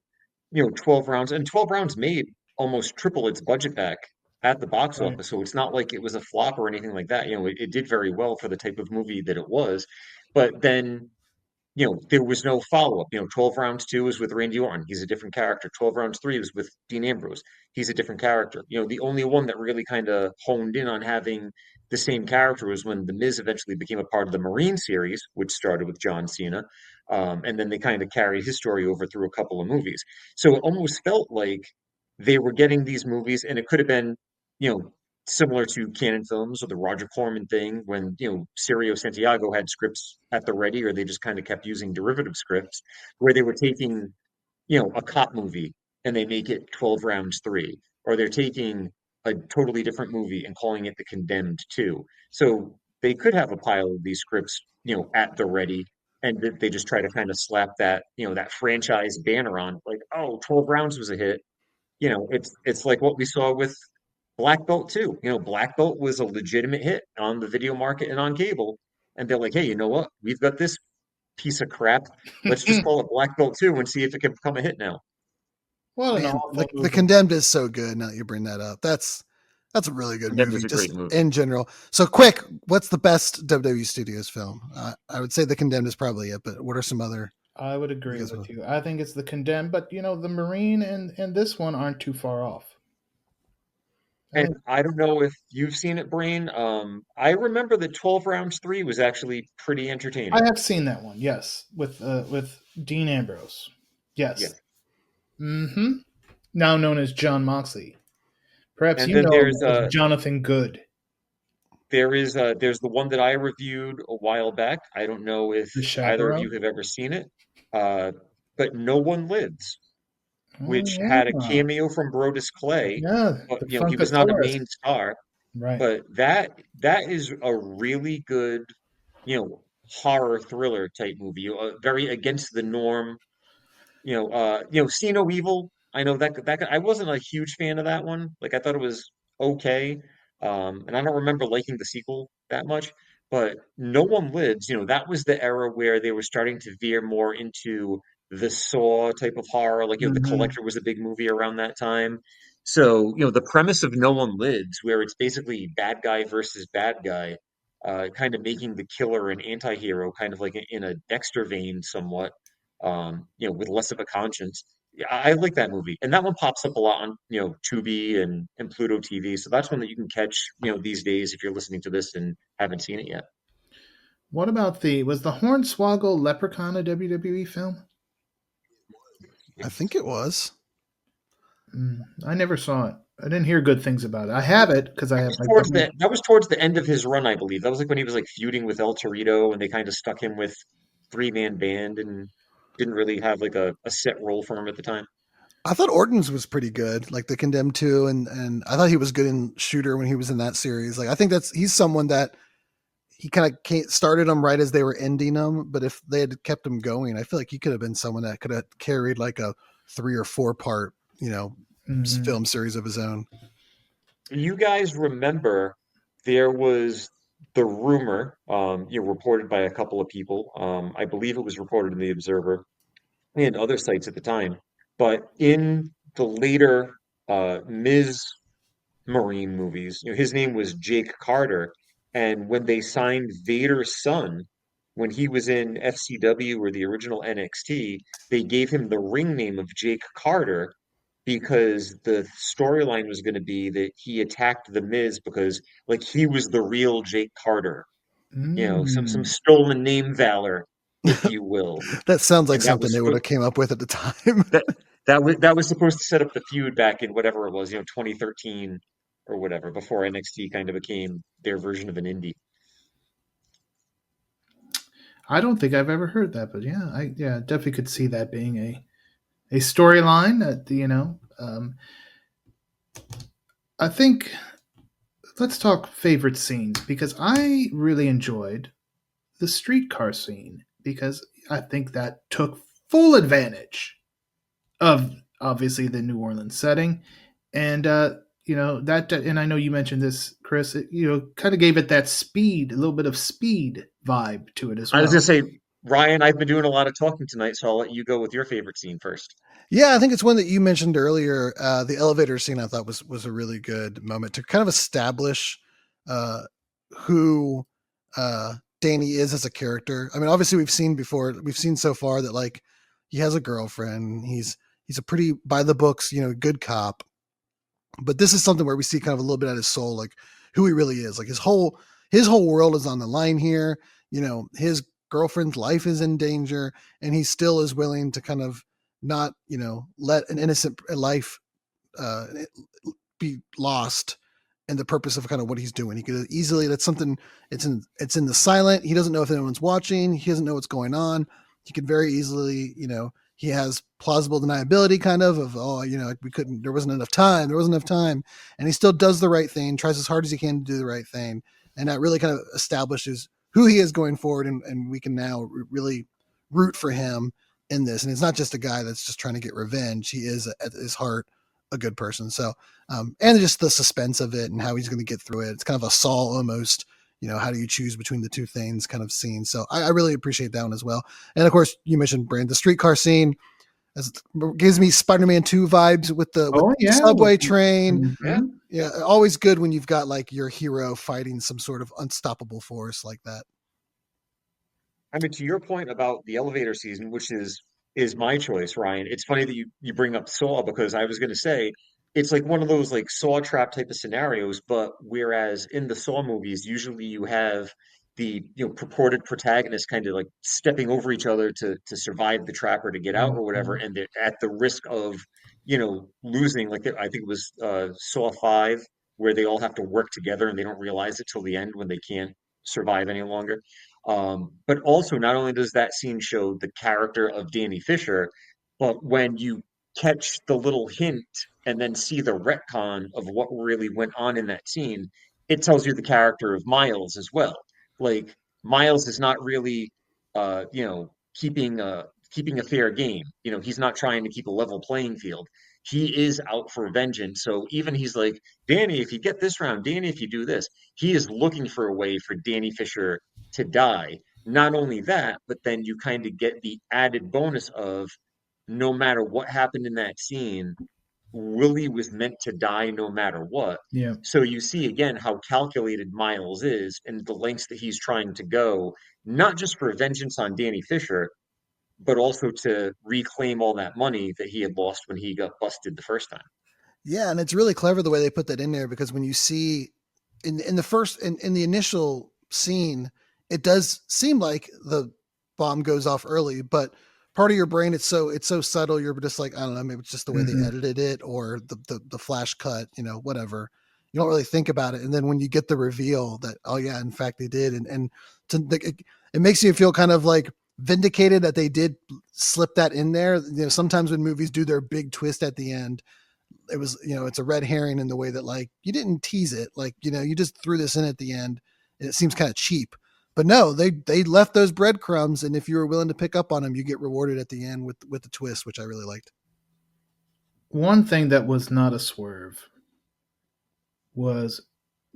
12 rounds made almost triple its budget back at the box office. So it's not like it was a flop or anything like that. It did very well for the type of movie that it was. But then there was no follow-up. 12 Rounds 2 was with Randy Orton. He's a different character. 12 Rounds 3 was with Dean Ambrose. He's a different character. The only one that really kind of honed in on having the same character was when The Miz eventually became a part of the Marine series, which started with John Cena. And then they kind of carried his story over through a couple of movies. So it almost felt like they were getting these movies, and it could have been, similar to Canon Films or the Roger Corman thing when, Sirio Santiago had scripts at the ready, or they just kind of kept using derivative scripts where they were taking, a cop movie and they make it 12 Rounds 3, or they're taking a totally different movie and calling it The Condemned 2. So they could have a pile of these scripts, at the ready, and they just try to kind of slap that, that franchise banner on, like, oh, 12 Rounds was a hit. It's like what we saw with Black Belt too. Black Belt was a legitimate hit on the video market and on cable. And they're like, hey, you know what? We've got this piece of crap. Let's just call it Black Belt 2 and see if it can become a hit now. Well, Man, the Condemned is so good. Now that you bring that up, that's a really good Condemned movie, is a just great movie. in general. So, quick, what's the best WWE Studios film? I would say The Condemned is probably it, but what are some other? I would agree with you. I think it's The Condemned, but the Marine and this one aren't too far off. And I don't know if you've seen it, Brain. I remember that 12 Rounds 3 was actually pretty entertaining. I have seen that one, yes, with Dean Ambrose. Yes. Yeah. Mm-hmm. Now known as John Moxley. Perhaps And you then know there's of Jonathan Good. there's the one that I reviewed a while back. I don't know if The either of Chaperone? you have ever seen it. But No One Lives, Oh, which yeah. had a cameo from Brodus Clay. Yeah, But the he was not a Funkasaurus. main star. Right. But that is a really good, horror thriller type movie. Very against the norm. See No Evil. I know that I wasn't a huge fan of that one. Like I thought it was okay. And I don't remember liking the sequel that much. But No One Lives, that was the era where they were starting to veer more into the Saw type of horror. Like, The Mhm. Collector was a big movie around that time. So, the premise of No One Lives, where it's basically bad guy versus bad guy, kind of making the killer an anti-hero, kind of like in a Dexter vein somewhat, with less of a conscience. Yeah, I like that movie, and that one pops up a lot on Tubi and Pluto TV. So that's one that you can catch these days if you're listening to this and haven't seen it yet. What about was the Hornswoggle Leprechaun a WWE film? I think it was. I never saw it. I didn't hear good things about it. I have it because I have That was towards the end of his run, I believe. That was like when he was like feuding with El Torito, and they kind of stuck him with three-man band and didn't really have like a set role for him at the time. I thought Orton's was pretty good, like The Condemned 2, and I thought he was good in Shooter when he was in that series. Like I think he's someone that he kind of started them right as they were ending them, but if they had kept him going, I feel like he could have been someone that could have carried like a 3 or 4 part, film series of his own. You guys remember there was the rumor, reported by a couple of people. I believe it was reported in the Observer and other sites at the time. But in the later Ms. Marine movies, his name was Jake Carter. And when they signed Vader's son, when he was in FCW or the original NXT, they gave him the ring name of Jake Carter because the storyline was going to be that he attacked the Miz because like he was the real Jake Carter, some stolen name valor, if you will. That sounds like And something they would have came up with at the time. that was supposed to set up the feud back in whatever it was, 2013 or whatever, before NXT kind of became their version of an indie. I don't think I've ever heard that, but I definitely could see that being a storyline that I think let's talk favorite scenes because I really enjoyed the streetcar scene because I think that took full advantage of obviously the New Orleans setting and that and I know you mentioned this, Chris, it, kind of gave it that speed, a little bit of speed vibe to it as well. I was going to say, Ryan, I've been doing a lot of talking tonight, so I'll let you go with your favorite scene first. Yeah, I think it's one that you mentioned earlier. The elevator scene I thought was a really good moment to kind of establish who Danny is as a character. I mean, obviously we've seen so far that like he has a girlfriend. He's a pretty by the books, good cop. But this is something where we see kind of a little bit at his soul, like who he really is. Like his whole world is on the line here. His girlfriend's life is in danger, and he still is willing to kind of not, let an innocent life be lost and the purpose of kind of what he's doing. He could easily, that's something, it's in the silent. He doesn't know if anyone's watching. He doesn't know what's going on. He could very easily, he has plausible deniability kind of, there wasn't enough time. And he still does the right thing, tries as hard as he can to do the right thing. And that really kind of establishes who he is going forward. And we can now really root for him in this. And it's not just a guy that's just trying to get revenge. He is at his heart a good person. So, and just the suspense of it and how he's going to get through it. It's kind of a Saul almost, how do you choose between the two things kind of scene. So I really appreciate that one as well. And of course you mentioned Brand, the streetcar scene gives me Spider-Man 2 vibes with the subway train. Mm-hmm. Yeah. Always good when you've got like your hero fighting some sort of unstoppable force like that. I mean, to your point about the elevator season, which is my choice, Ryan. It's funny that you bring up Saw, because I was going to say it's like one of those like Saw trap type of scenarios, but whereas in the Saw movies, usually you have the purported protagonist kind of like stepping over each other to survive the trap or to get out or whatever, and they're at the risk of losing. Like I think it was Saw 5, where they all have to work together and they don't realize it till the end when they can't survive any longer. But also, not only does that scene show the character of Danny Fisher, but when you catch the little hint and then see the retcon of what really went on in that scene, it tells you the character of Miles as well. Like Miles is not really, keeping a fair game. He's not trying to keep a level playing field. He is out for vengeance. So even he's like, Danny, if you get this round, Danny, if you do this, he is looking for a way for Danny Fisher to die. Not only that, but then you kind of get the added bonus of no matter what happened in that scene, Willie was meant to die no matter what. Yeah. So you see again how calculated Miles is and the lengths that he's trying to go, not just for vengeance on Danny Fisher, but also to reclaim all that money that he had lost when he got busted the first time. Yeah, and it's really clever the way they put that in there, because when you see in the initial scene, it does seem like the bomb goes off early, but part of your brain, it's so subtle. You're just like, I don't know, maybe it's just the way they edited it or the flash cut, whatever. You don't really think about it. And then when you get the reveal that, oh yeah, in fact they did. It makes you feel kind of like vindicated that they did slip that in there. Sometimes when movies do their big twist at the end, it was, it's a red herring in the way that like, you didn't tease it. Like, you just threw this in at the end and it seems kind of cheap. But no, they left those breadcrumbs, and if you were willing to pick up on them, you get rewarded at the end with the twist, which I really liked. One thing that was not a swerve was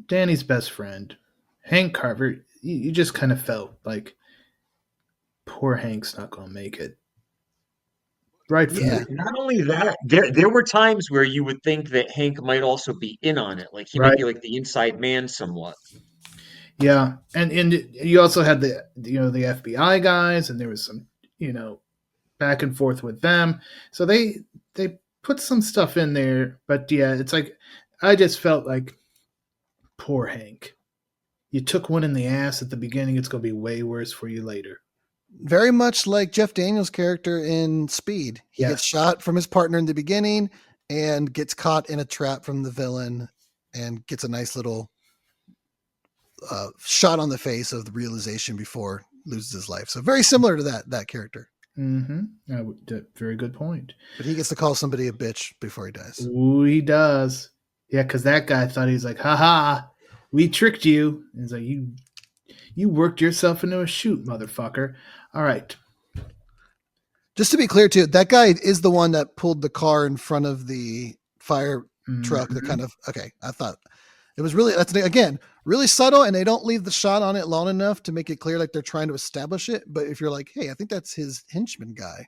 Danny's best friend, Hank Carver. You just kind of felt like poor Hank's not going to make it. Right from Not only that, there were times where you would think that Hank might also be in on it, like he might be like the inside man somewhat. Yeah, and you also had the the FBI guys, and there was some back and forth with them. So they put some stuff in there, but yeah, it's like I just felt like poor Hank. You took one in the ass at the beginning; it's going to be way worse for you later. Very much like Jeff Daniels' character in Speed. He gets shot from his partner in the beginning and gets caught in a trap from the villain and gets a nice little shot on the face of the realization before loses his life. So very similar to that character. Very good point. But he gets to call somebody a bitch before he dies. Ooh, he does. Yeah, because that guy thought he was like, "Ha, we tricked you." And he's like, "You worked yourself into a shoot, motherfucker." All right. Just to be clear, too, that guy is the one that pulled the car in front of the fire truck. That kind of I thought it was really, that's again really subtle, and they don't leave the shot on it long enough to make it clear like they're trying to establish it. But if you're like, hey, I think that's his henchman guy.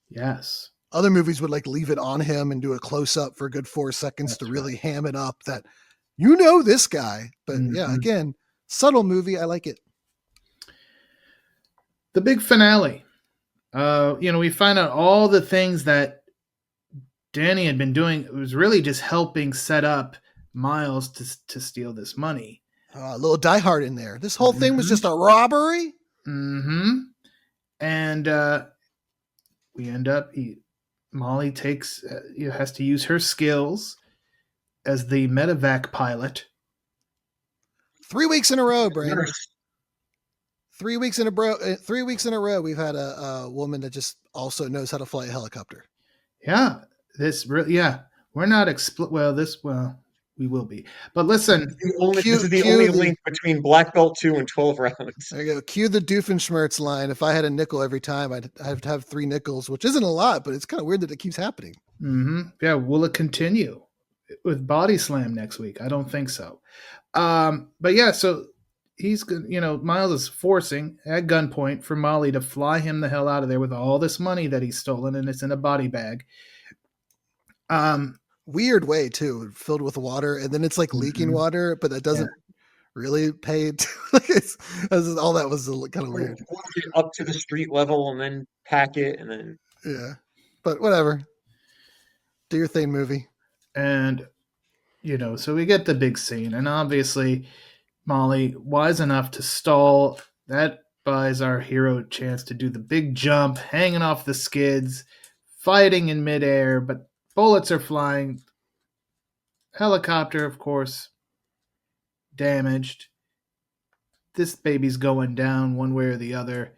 Yes. Other movies would like leave it on him and do a close up for a good 4 seconds to really ham it up that this guy. But yeah, again, subtle movie. I like it. The big finale. We find out all the things that Danny had been doing. It was really just helping set up Miles to steal this money. A little Die Hard in there. This whole thing was just a robbery. And we end up. Molly has to use her skills as the medevac pilot. 3 weeks in a row, Brandon. Nurse. 3 weeks in a row. 3 weeks in a row, we've had a woman that just also knows how to fly a helicopter. Yeah, we're not we will be. But listen, this is the only link between black belt 2 and 12 rounds. There you go. Cue the Doofenshmirtz line. If I had a nickel every time, I'd have to have 3 nickels, which isn't a lot, but it's kind of weird that it keeps happening. Mm-hmm. Yeah, will it continue with Body Slam next week? I don't think so. But yeah, so he's good. Miles is forcing at gunpoint for Molly to fly him the hell out of there with all this money that he's stolen, and it's in a body bag. Weird way too, filled with water, and then it's like leaking water, but that doesn't really pay. All that was kind of weird. Up to the street level and then pack it, and then but whatever. Do your thing, movie. And so we get the big scene, and obviously Molly, wise enough to stall. That buys our hero a chance to do the big jump, hanging off the skids, fighting in midair, but bullets are flying. Helicopter, of course, damaged. This baby's going down one way or the other.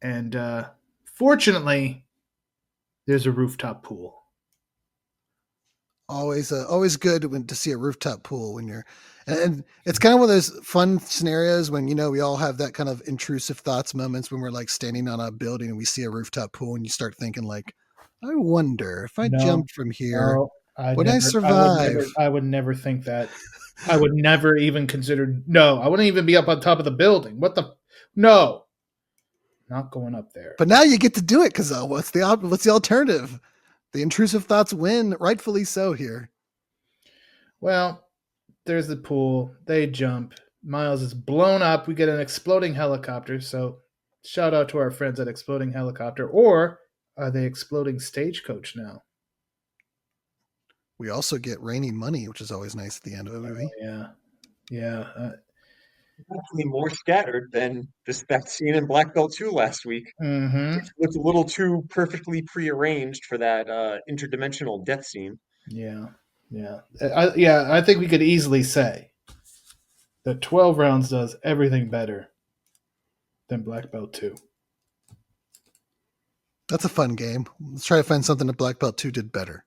And fortunately, there's a rooftop pool. Always good to see a rooftop pool when you're, and it's kind of one of those fun scenarios when, we all have that kind of intrusive thoughts moments when we're like standing on a building and we see a rooftop pool and you start thinking like, I wonder if I jumped from here, would I survive? I would never think that. I would never even consider, I wouldn't even be up on top of the building. No, not going up there. But now you get to do it because what's the alternative? The intrusive thoughts win, rightfully so here. Well, there's the pool. They jump. Miles is blown up. We get an exploding helicopter. So shout out to our friends at Exploding Helicopter. Or are they exploding stagecoach now? We also get raining money, which is always nice at the end of a movie. Yeah. Actually more scattered than that scene in Black Belt 2 last week. Mm-hmm. It's a little too perfectly prearranged for that interdimensional death scene. Yeah. I think we could easily say that 12 rounds does everything better than Black Belt 2. That's a fun game. Let's try to find something that Black Belt 2 did better.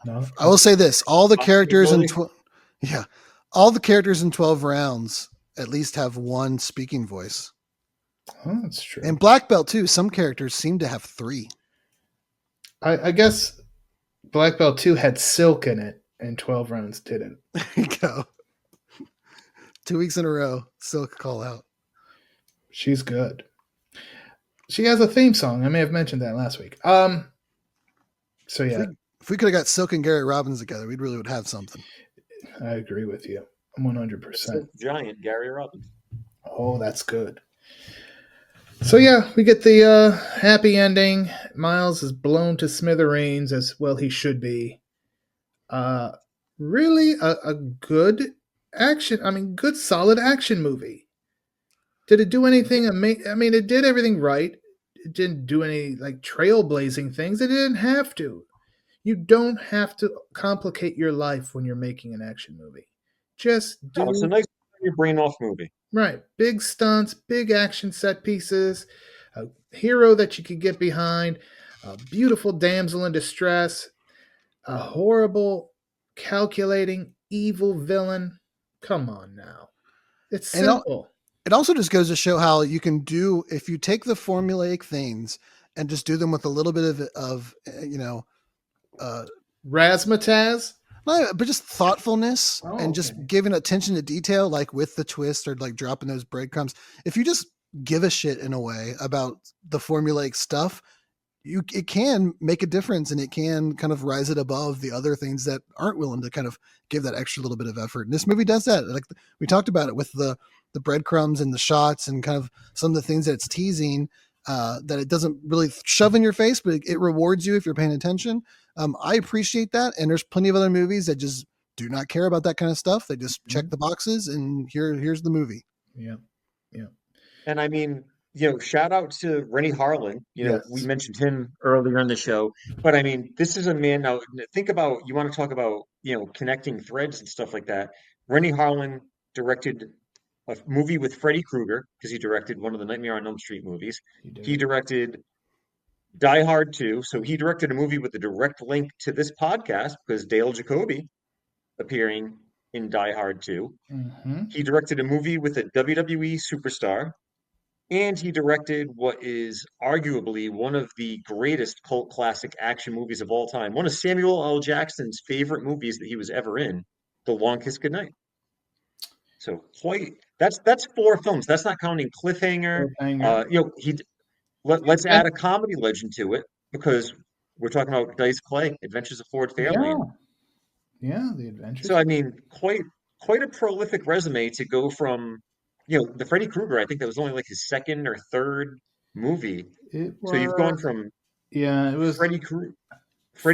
No. I will say this: all the characters in 12 rounds at least have one speaking voice. Oh, that's true. In Black Belt 2, some characters seem to have 3. I guess Black Belt 2 had Silk in it, and 12 rounds didn't. There you go. 2 weeks in a row, Silk call out. She's good. She has a theme song. I may have mentioned that last week. So yeah. If we could have got Silk and Gary Robbins together, we really would have something. I agree with you. 100%. Giant Gary Robbins. Oh, that's good. So yeah, we get the happy ending. Miles is blown to smithereens, as well he should be. Really a good action. I mean, good solid action movie. Did it do anything amazing? I mean, it did everything right. It didn't do any like trailblazing things. It didn't have to. You don't have to complicate your life when you're making an action movie. Just do. It's a nice turn your brain off movie. Right. Big stunts, big action set pieces, a hero that you could get behind, a beautiful damsel in distress, a horrible, calculating, evil villain. Come on now. It's simple. It also just goes to show how you can do, if you take the formulaic things and just do them with a little bit of razzmatazz? No, but just thoughtfulness and just giving attention to detail, like with the twist or like dropping those breadcrumbs. If you just give a shit in a way about the formulaic stuff, it can make a difference, and it can kind of rise it above the other things that aren't willing to kind of give that extra little bit of effort. And this movie does that. Like we talked about it with the breadcrumbs and the shots and kind of some of the things that it's teasing, that it doesn't really shove in your face, but it rewards you if you're paying attention. I appreciate that. And there's plenty of other movies that just do not care about that kind of stuff. They just check the boxes and here's the movie. Yeah. And I mean, shout out to Renny Harlin. We Yes. mentioned him earlier in the show, but I mean, this is a man. Now, think about, you want to talk about, connecting threads and stuff like that. Renny Harlin directed a movie with Freddy Krueger because he directed one of the Nightmare on Elm Street movies. He directed Die Hard 2. So he directed a movie with a direct link to this podcast because Dale Jacoby appearing in Die Hard 2. Mm-hmm. He directed a movie with a WWE superstar. And he directed what is arguably one of the greatest cult classic action movies of all time. One of Samuel L. Jackson's favorite movies that he was ever in, The Long Kiss Goodnight. So that's 4 films. That's not counting Cliffhanger. Let's add a comedy legend to it because we're talking about Dice Clay, Adventures of Ford Fairlane. Yeah, The Adventures. So I mean, quite a prolific resume to go from. The Freddy Krueger, I think that was only like his second or third movie. So you've gone from it was Freddy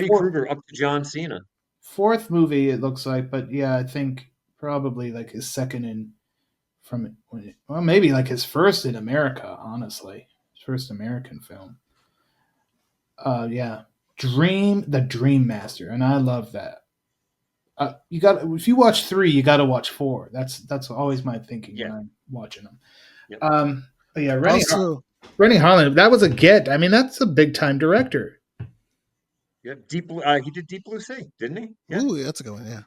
Krueger up to John Cena. 4th movie, it looks like, but yeah, I think probably like his second maybe like his first in America, honestly. His first American film. The Dream Master, and I love that. If you watch 3, you got to watch 4. That's always my thinking when I'm watching them. Yep. But yeah, Renny Harlin, that was a get. I mean, that's a big time director. Yeah, he did Deep Blue Sea, didn't he? Yeah. Ooh, that's a good one. Yeah,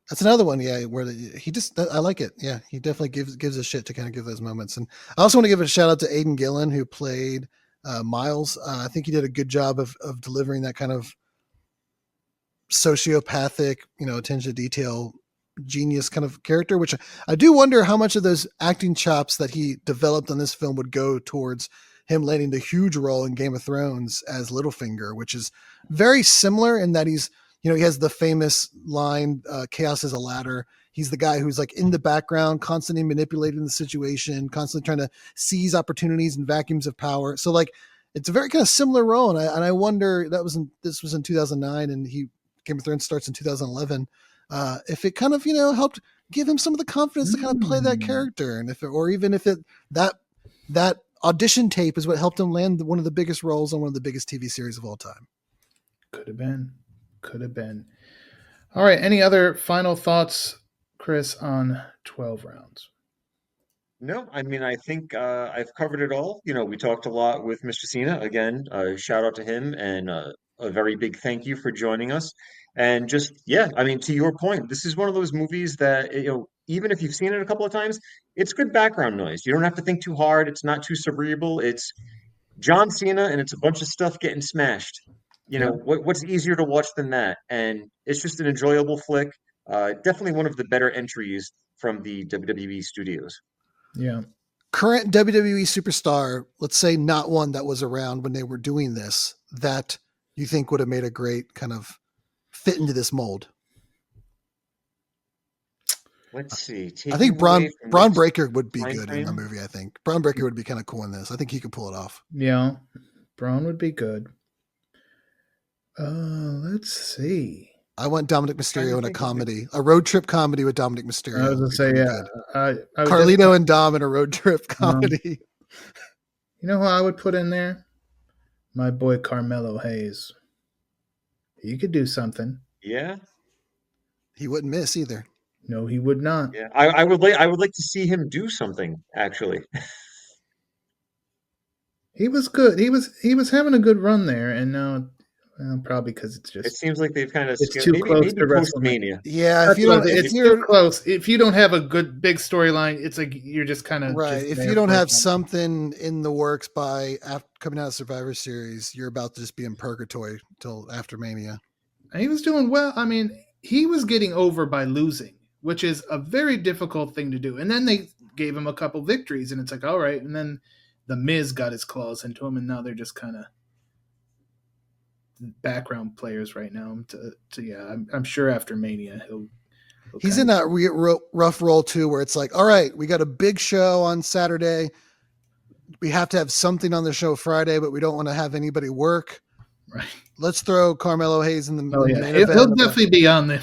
that's another one. Yeah, where I like it. Yeah, he definitely gives a shit to kind of give those moments. And I also want to give a shout out to Aidan Gillen, who played Miles. I think he did a good job of delivering that kind of sociopathic, attention to detail, genius kind of character, which I do wonder how much of those acting chops that he developed on this film would go towards him landing the huge role in Game of Thrones as Littlefinger, which is very similar in that he's, he has the famous line, chaos is a ladder. He's the guy who's like in the background, constantly manipulating the situation, constantly trying to seize opportunities and vacuums of power. So like, it's a very kind of similar role. And I wonder, this was in 2009 and Game of Thrones starts in 2011. If it kind of, helped give him some of the confidence to kind of play that character. And that audition tape is what helped him land one of the biggest roles on one of the biggest TV series of all time. Could have been. All right. Any other final thoughts, Chris, on 12 rounds? No, I mean, I think I've covered it all. We talked a lot with Mr. Cena. Again, shout out to him and a very big thank you for joining us. And just, I mean, to your point, this is one of those movies that, even if you've seen it a couple of times, it's good background noise. You don't have to think too hard. It's not too cerebral. It's John Cena and it's a bunch of stuff getting smashed. What's easier to watch than that? And it's just an enjoyable flick. Definitely one of the better entries from the WWE studios. Yeah. Current WWE superstar, let's say not one that was around when they were doing this, that you think would have made a great kind of fit into this mold? Let's see. I think Braun Breaker would be good in the movie. I think Braun Breaker would be kind of cool in this. I think he could pull it off. Yeah. Braun would be good. Let's see. I want Dominic Mysterio in a comedy, a road trip comedy with Dominic Mysterio. I was going to say, yeah. Carlito and Dom in a road trip comedy. You know who I would put in there? My boy Carmelo Hayes. He could do something. Yeah. He wouldn't miss either. No, he would not. Yeah. I would like to see him do something, actually. He was good. He was having a good run there, and now probably because it seems like they've kind of too close to WrestleMania. Yeah, if you're close, if you don't have a good big storyline, it's like you're just kind of right. If you don't have something in the works by coming out of Survivor Series, you're about to just be in purgatory till after Mania. And he was doing well. I mean, he was getting over by losing, which is a very difficult thing to do. And then they gave him a couple victories, and it's like, all right. And then the Miz got his claws into him, and now they're just kind of background players right now. I'm sure after Mania he's in that rough role too, where it's like, all right, we got a big show on Saturday. We have to have something on the show Friday, but we don't want to have anybody work. Right. Let's throw Carmelo Hayes in the main event. He'll definitely be on the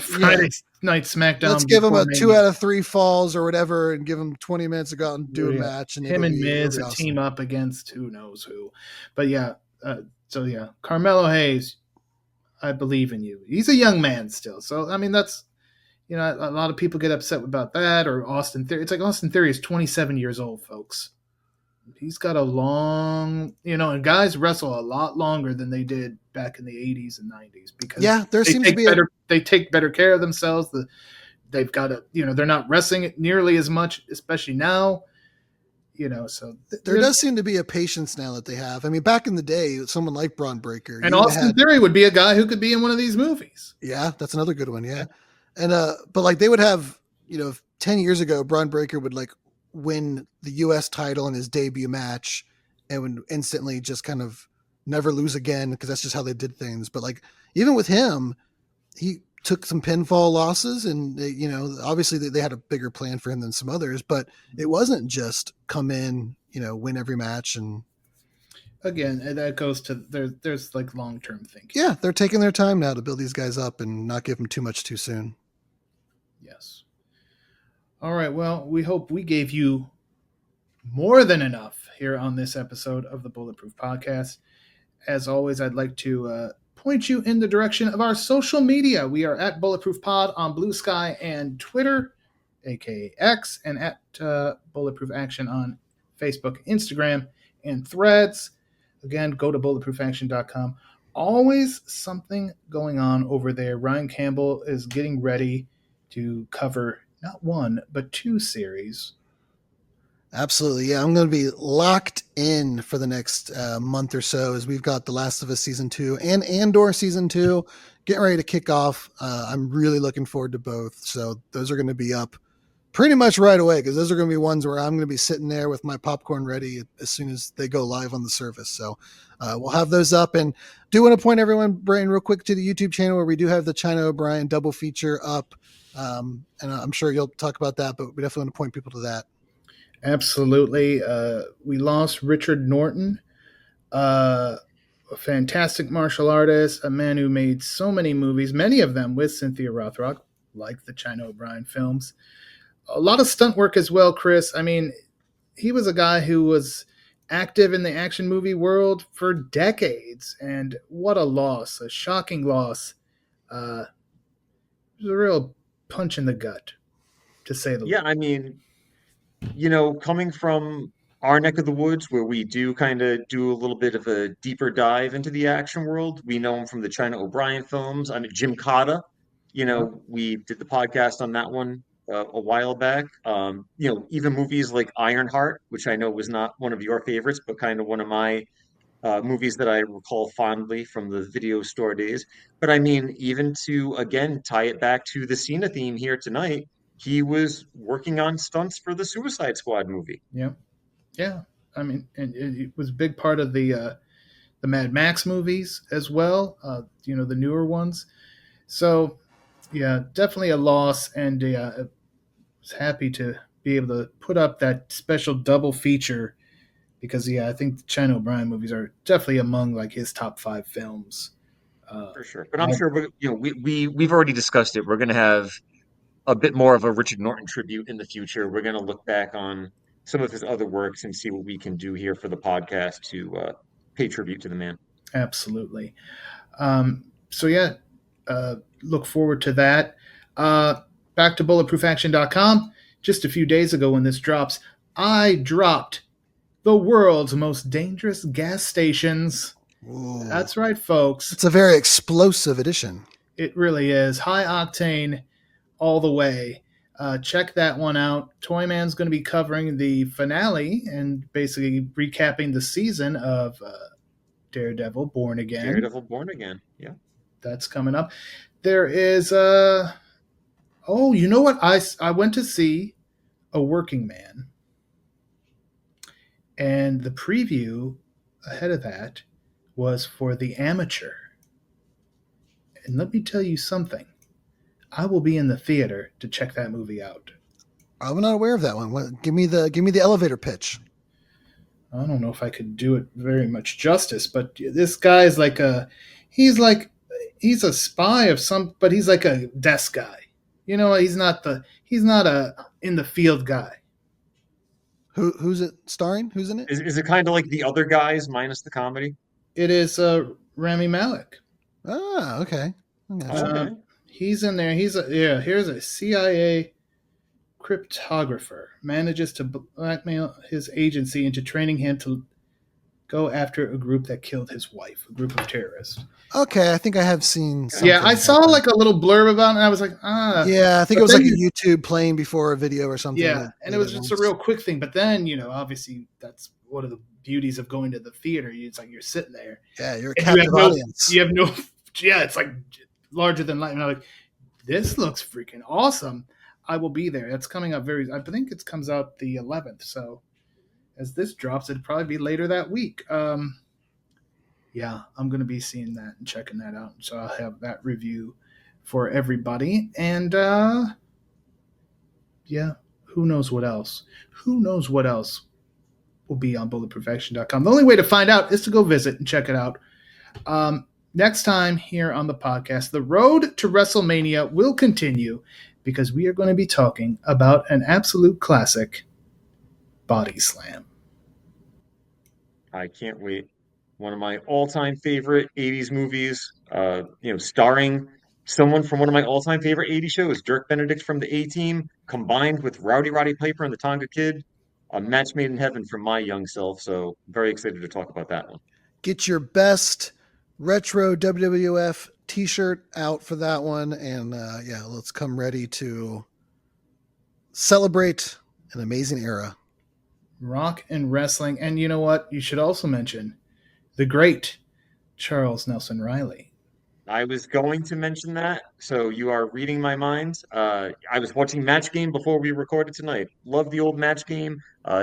Night SmackDown. Let's give him a before 2 Mania. out of 3 falls or whatever, and give him 20 minutes to go out and do a match. And him and Miz it'll be a awesome. team up against who knows who. But yeah, Carmelo Hayes, I believe in you. He's a young man still, so I mean that's a lot of people get upset about that. Or Austin Theory. It's like Austin Theory is 27 years old, folks. He's got a long, and guys wrestle a lot longer than they did back in the 80s and 90s because they take better care of themselves. They've got they're not wrestling it nearly as much, especially now. So there does seem to be a patience now that they have. I mean, back in the day, someone like Braun Breaker and Austin Theory would be a guy who could be in one of these movies. Yeah, that's another good one. Yeah, and but like they would have, 10 years ago, Braun Breaker would like win the U.S. title in his debut match and would instantly just kind of never lose again because that's just how they did things. But like even with him, he took some pinfall losses and obviously they had a bigger plan for him than some others, but it wasn't just come in, win every match. And again, that goes to there's like long-term thinking. Yeah, they're taking their time now to build these guys up and not give them too much too soon. Yes. All right. Well, we hope we gave you more than enough here on this episode of the Bulletproof Podcast. As always, I'd like to point you in the direction of our social media. We are at Bulletproof Pod on Blue Sky and Twitter, aka X, and at Bulletproof Action on Facebook, Instagram, and Threads. Again, go to bulletproofaction.com. Always something going on over there. Ryan Campbell is getting ready to cover not one, but 2 series. Absolutely. Yeah, I'm going to be locked in for the next month or so as we've got The Last of Us Season 2 and Andor Season 2 getting ready to kick off. I'm really looking forward to both. So those are going to be up pretty much right away because those are going to be ones where I'm going to be sitting there with my popcorn ready as soon as they go live on the service. So we'll have those up. And do want to point everyone, Brian, real quick to the YouTube channel where we do have the China O'Brien double feature up. And I'm sure you'll talk about that, but we definitely want to point people to that. Absolutely. We lost Richard Norton, a fantastic martial artist, a man who made so many movies, many of them with Cynthia Rothrock, like the China O'Brien films. A lot of stunt work as well, Chris. I mean, he was a guy who was active in the action movie world for decades, and what a loss, a shocking loss. It was a real punch in the gut, to say the least. Yeah, I mean, coming from our neck of the woods where we do kind of do a little bit of a deeper dive into the action world, we know him from the China O'Brien films. I mean, Jim Cotta, we did the podcast on that one a while back. Even movies like Ironheart, which I know was not one of your favorites, but kind of one of my movies that I recall fondly from the video store days. But I mean, even to, again, tie it back to the Cena theme here tonight, he was working on stunts for the Suicide Squad movie. Yeah. Yeah. I mean, and it was a big part of the Mad Max movies as well, the newer ones. So, yeah, definitely a loss. And I was happy to be able to put up that special double feature because, I think the China O'Brien movies are definitely among like his top 5 films. For sure. But I'm sure we've already discussed it. We're going to have a bit more of a Richard Norton tribute in the future. We're going to look back on some of his other works and see what we can do here for the podcast to pay tribute to the man. Absolutely. Look forward to that. Back to bulletproofaction.com. Just a few days ago when this drops, I dropped the world's most dangerous gas stations. Ooh. That's right, folks. It's a very explosive edition. It really is. High octane all the way. Check that one out. Toyman's going to be covering the finale and basically recapping the season of Daredevil Born Again. Daredevil Born Again, yeah. That's coming up. There is you know what? I went to see A Working Man. And the preview ahead of that was for The Amateur. And let me tell you something. I will be in the theater to check that movie out. I'm not aware of that one. Give me the elevator pitch. I don't know if I could do it very much justice, but this guy is he's a spy of some, but he's like a desk guy. You know, he's not a in the field guy. Who's it starring? Who's in it? Is it kind of like The Other Guys minus the comedy? It is Rami Malek. Ah, okay. Okay. He's in there. Here's a CIA cryptographer manages to blackmail his agency into training him to go after a group that killed his wife, a group of terrorists. Okay, I think I have seen something. Yeah, I saw like a little blurb about it, and I was like, Yeah, I think it was like a YouTube playing before a video or something. Yeah, and it was just a real quick thing. But then, obviously that's one of the beauties of going to the theater. It's like you're sitting there. Yeah, you're a captive audience. You have no, it's like larger than life. And I'm like, this looks freaking awesome. I will be there. That's coming up I think it comes out the 11th. So as this drops, it'll probably be later that week. Yeah, I'm going to be seeing that and checking that out. So I'll have that review for everybody. And yeah, who knows what else? Who knows what else will be on bulletproofAction.com. The only way to find out is to go visit and check it out. Next time here on the podcast, the road to WrestleMania will continue because we are going to be talking about an absolute classic, Body Slam. I can't wait. One of my all-time favorite 80s movies, starring someone from one of my all-time favorite 80s shows, Dirk Benedict from the A-Team, combined with Rowdy Roddy Piper and the Tonga Kid. A match made in heaven for my young self, so very excited to talk about that one. Get your best retro WWF t-shirt out for that one, and let's come ready to celebrate an amazing era. Rock and wrestling, and you know what? You should also mention the great Charles Nelson Riley. I was going to mention that, so you are reading my mind. I was watching Match Game before we recorded tonight. Love the old Match Game.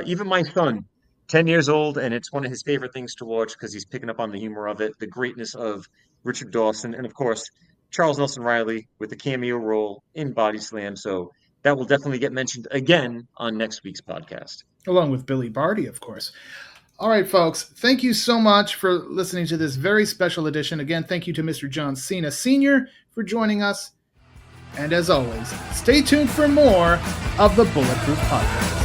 Even my son, 10 years old, and it's one of his favorite things to watch because he's picking up on the humor of it, the greatness of Richard Dawson, and of course, Charles Nelson Riley with the cameo role in Body Slam. So that will definitely get mentioned again on next week's podcast. Along with Billy Barty, of course. All right, folks, thank you so much for listening to this very special edition. Again, thank you to Mr. John Cena Sr. for joining us. And as always, stay tuned for more of the Bulletproof Podcast.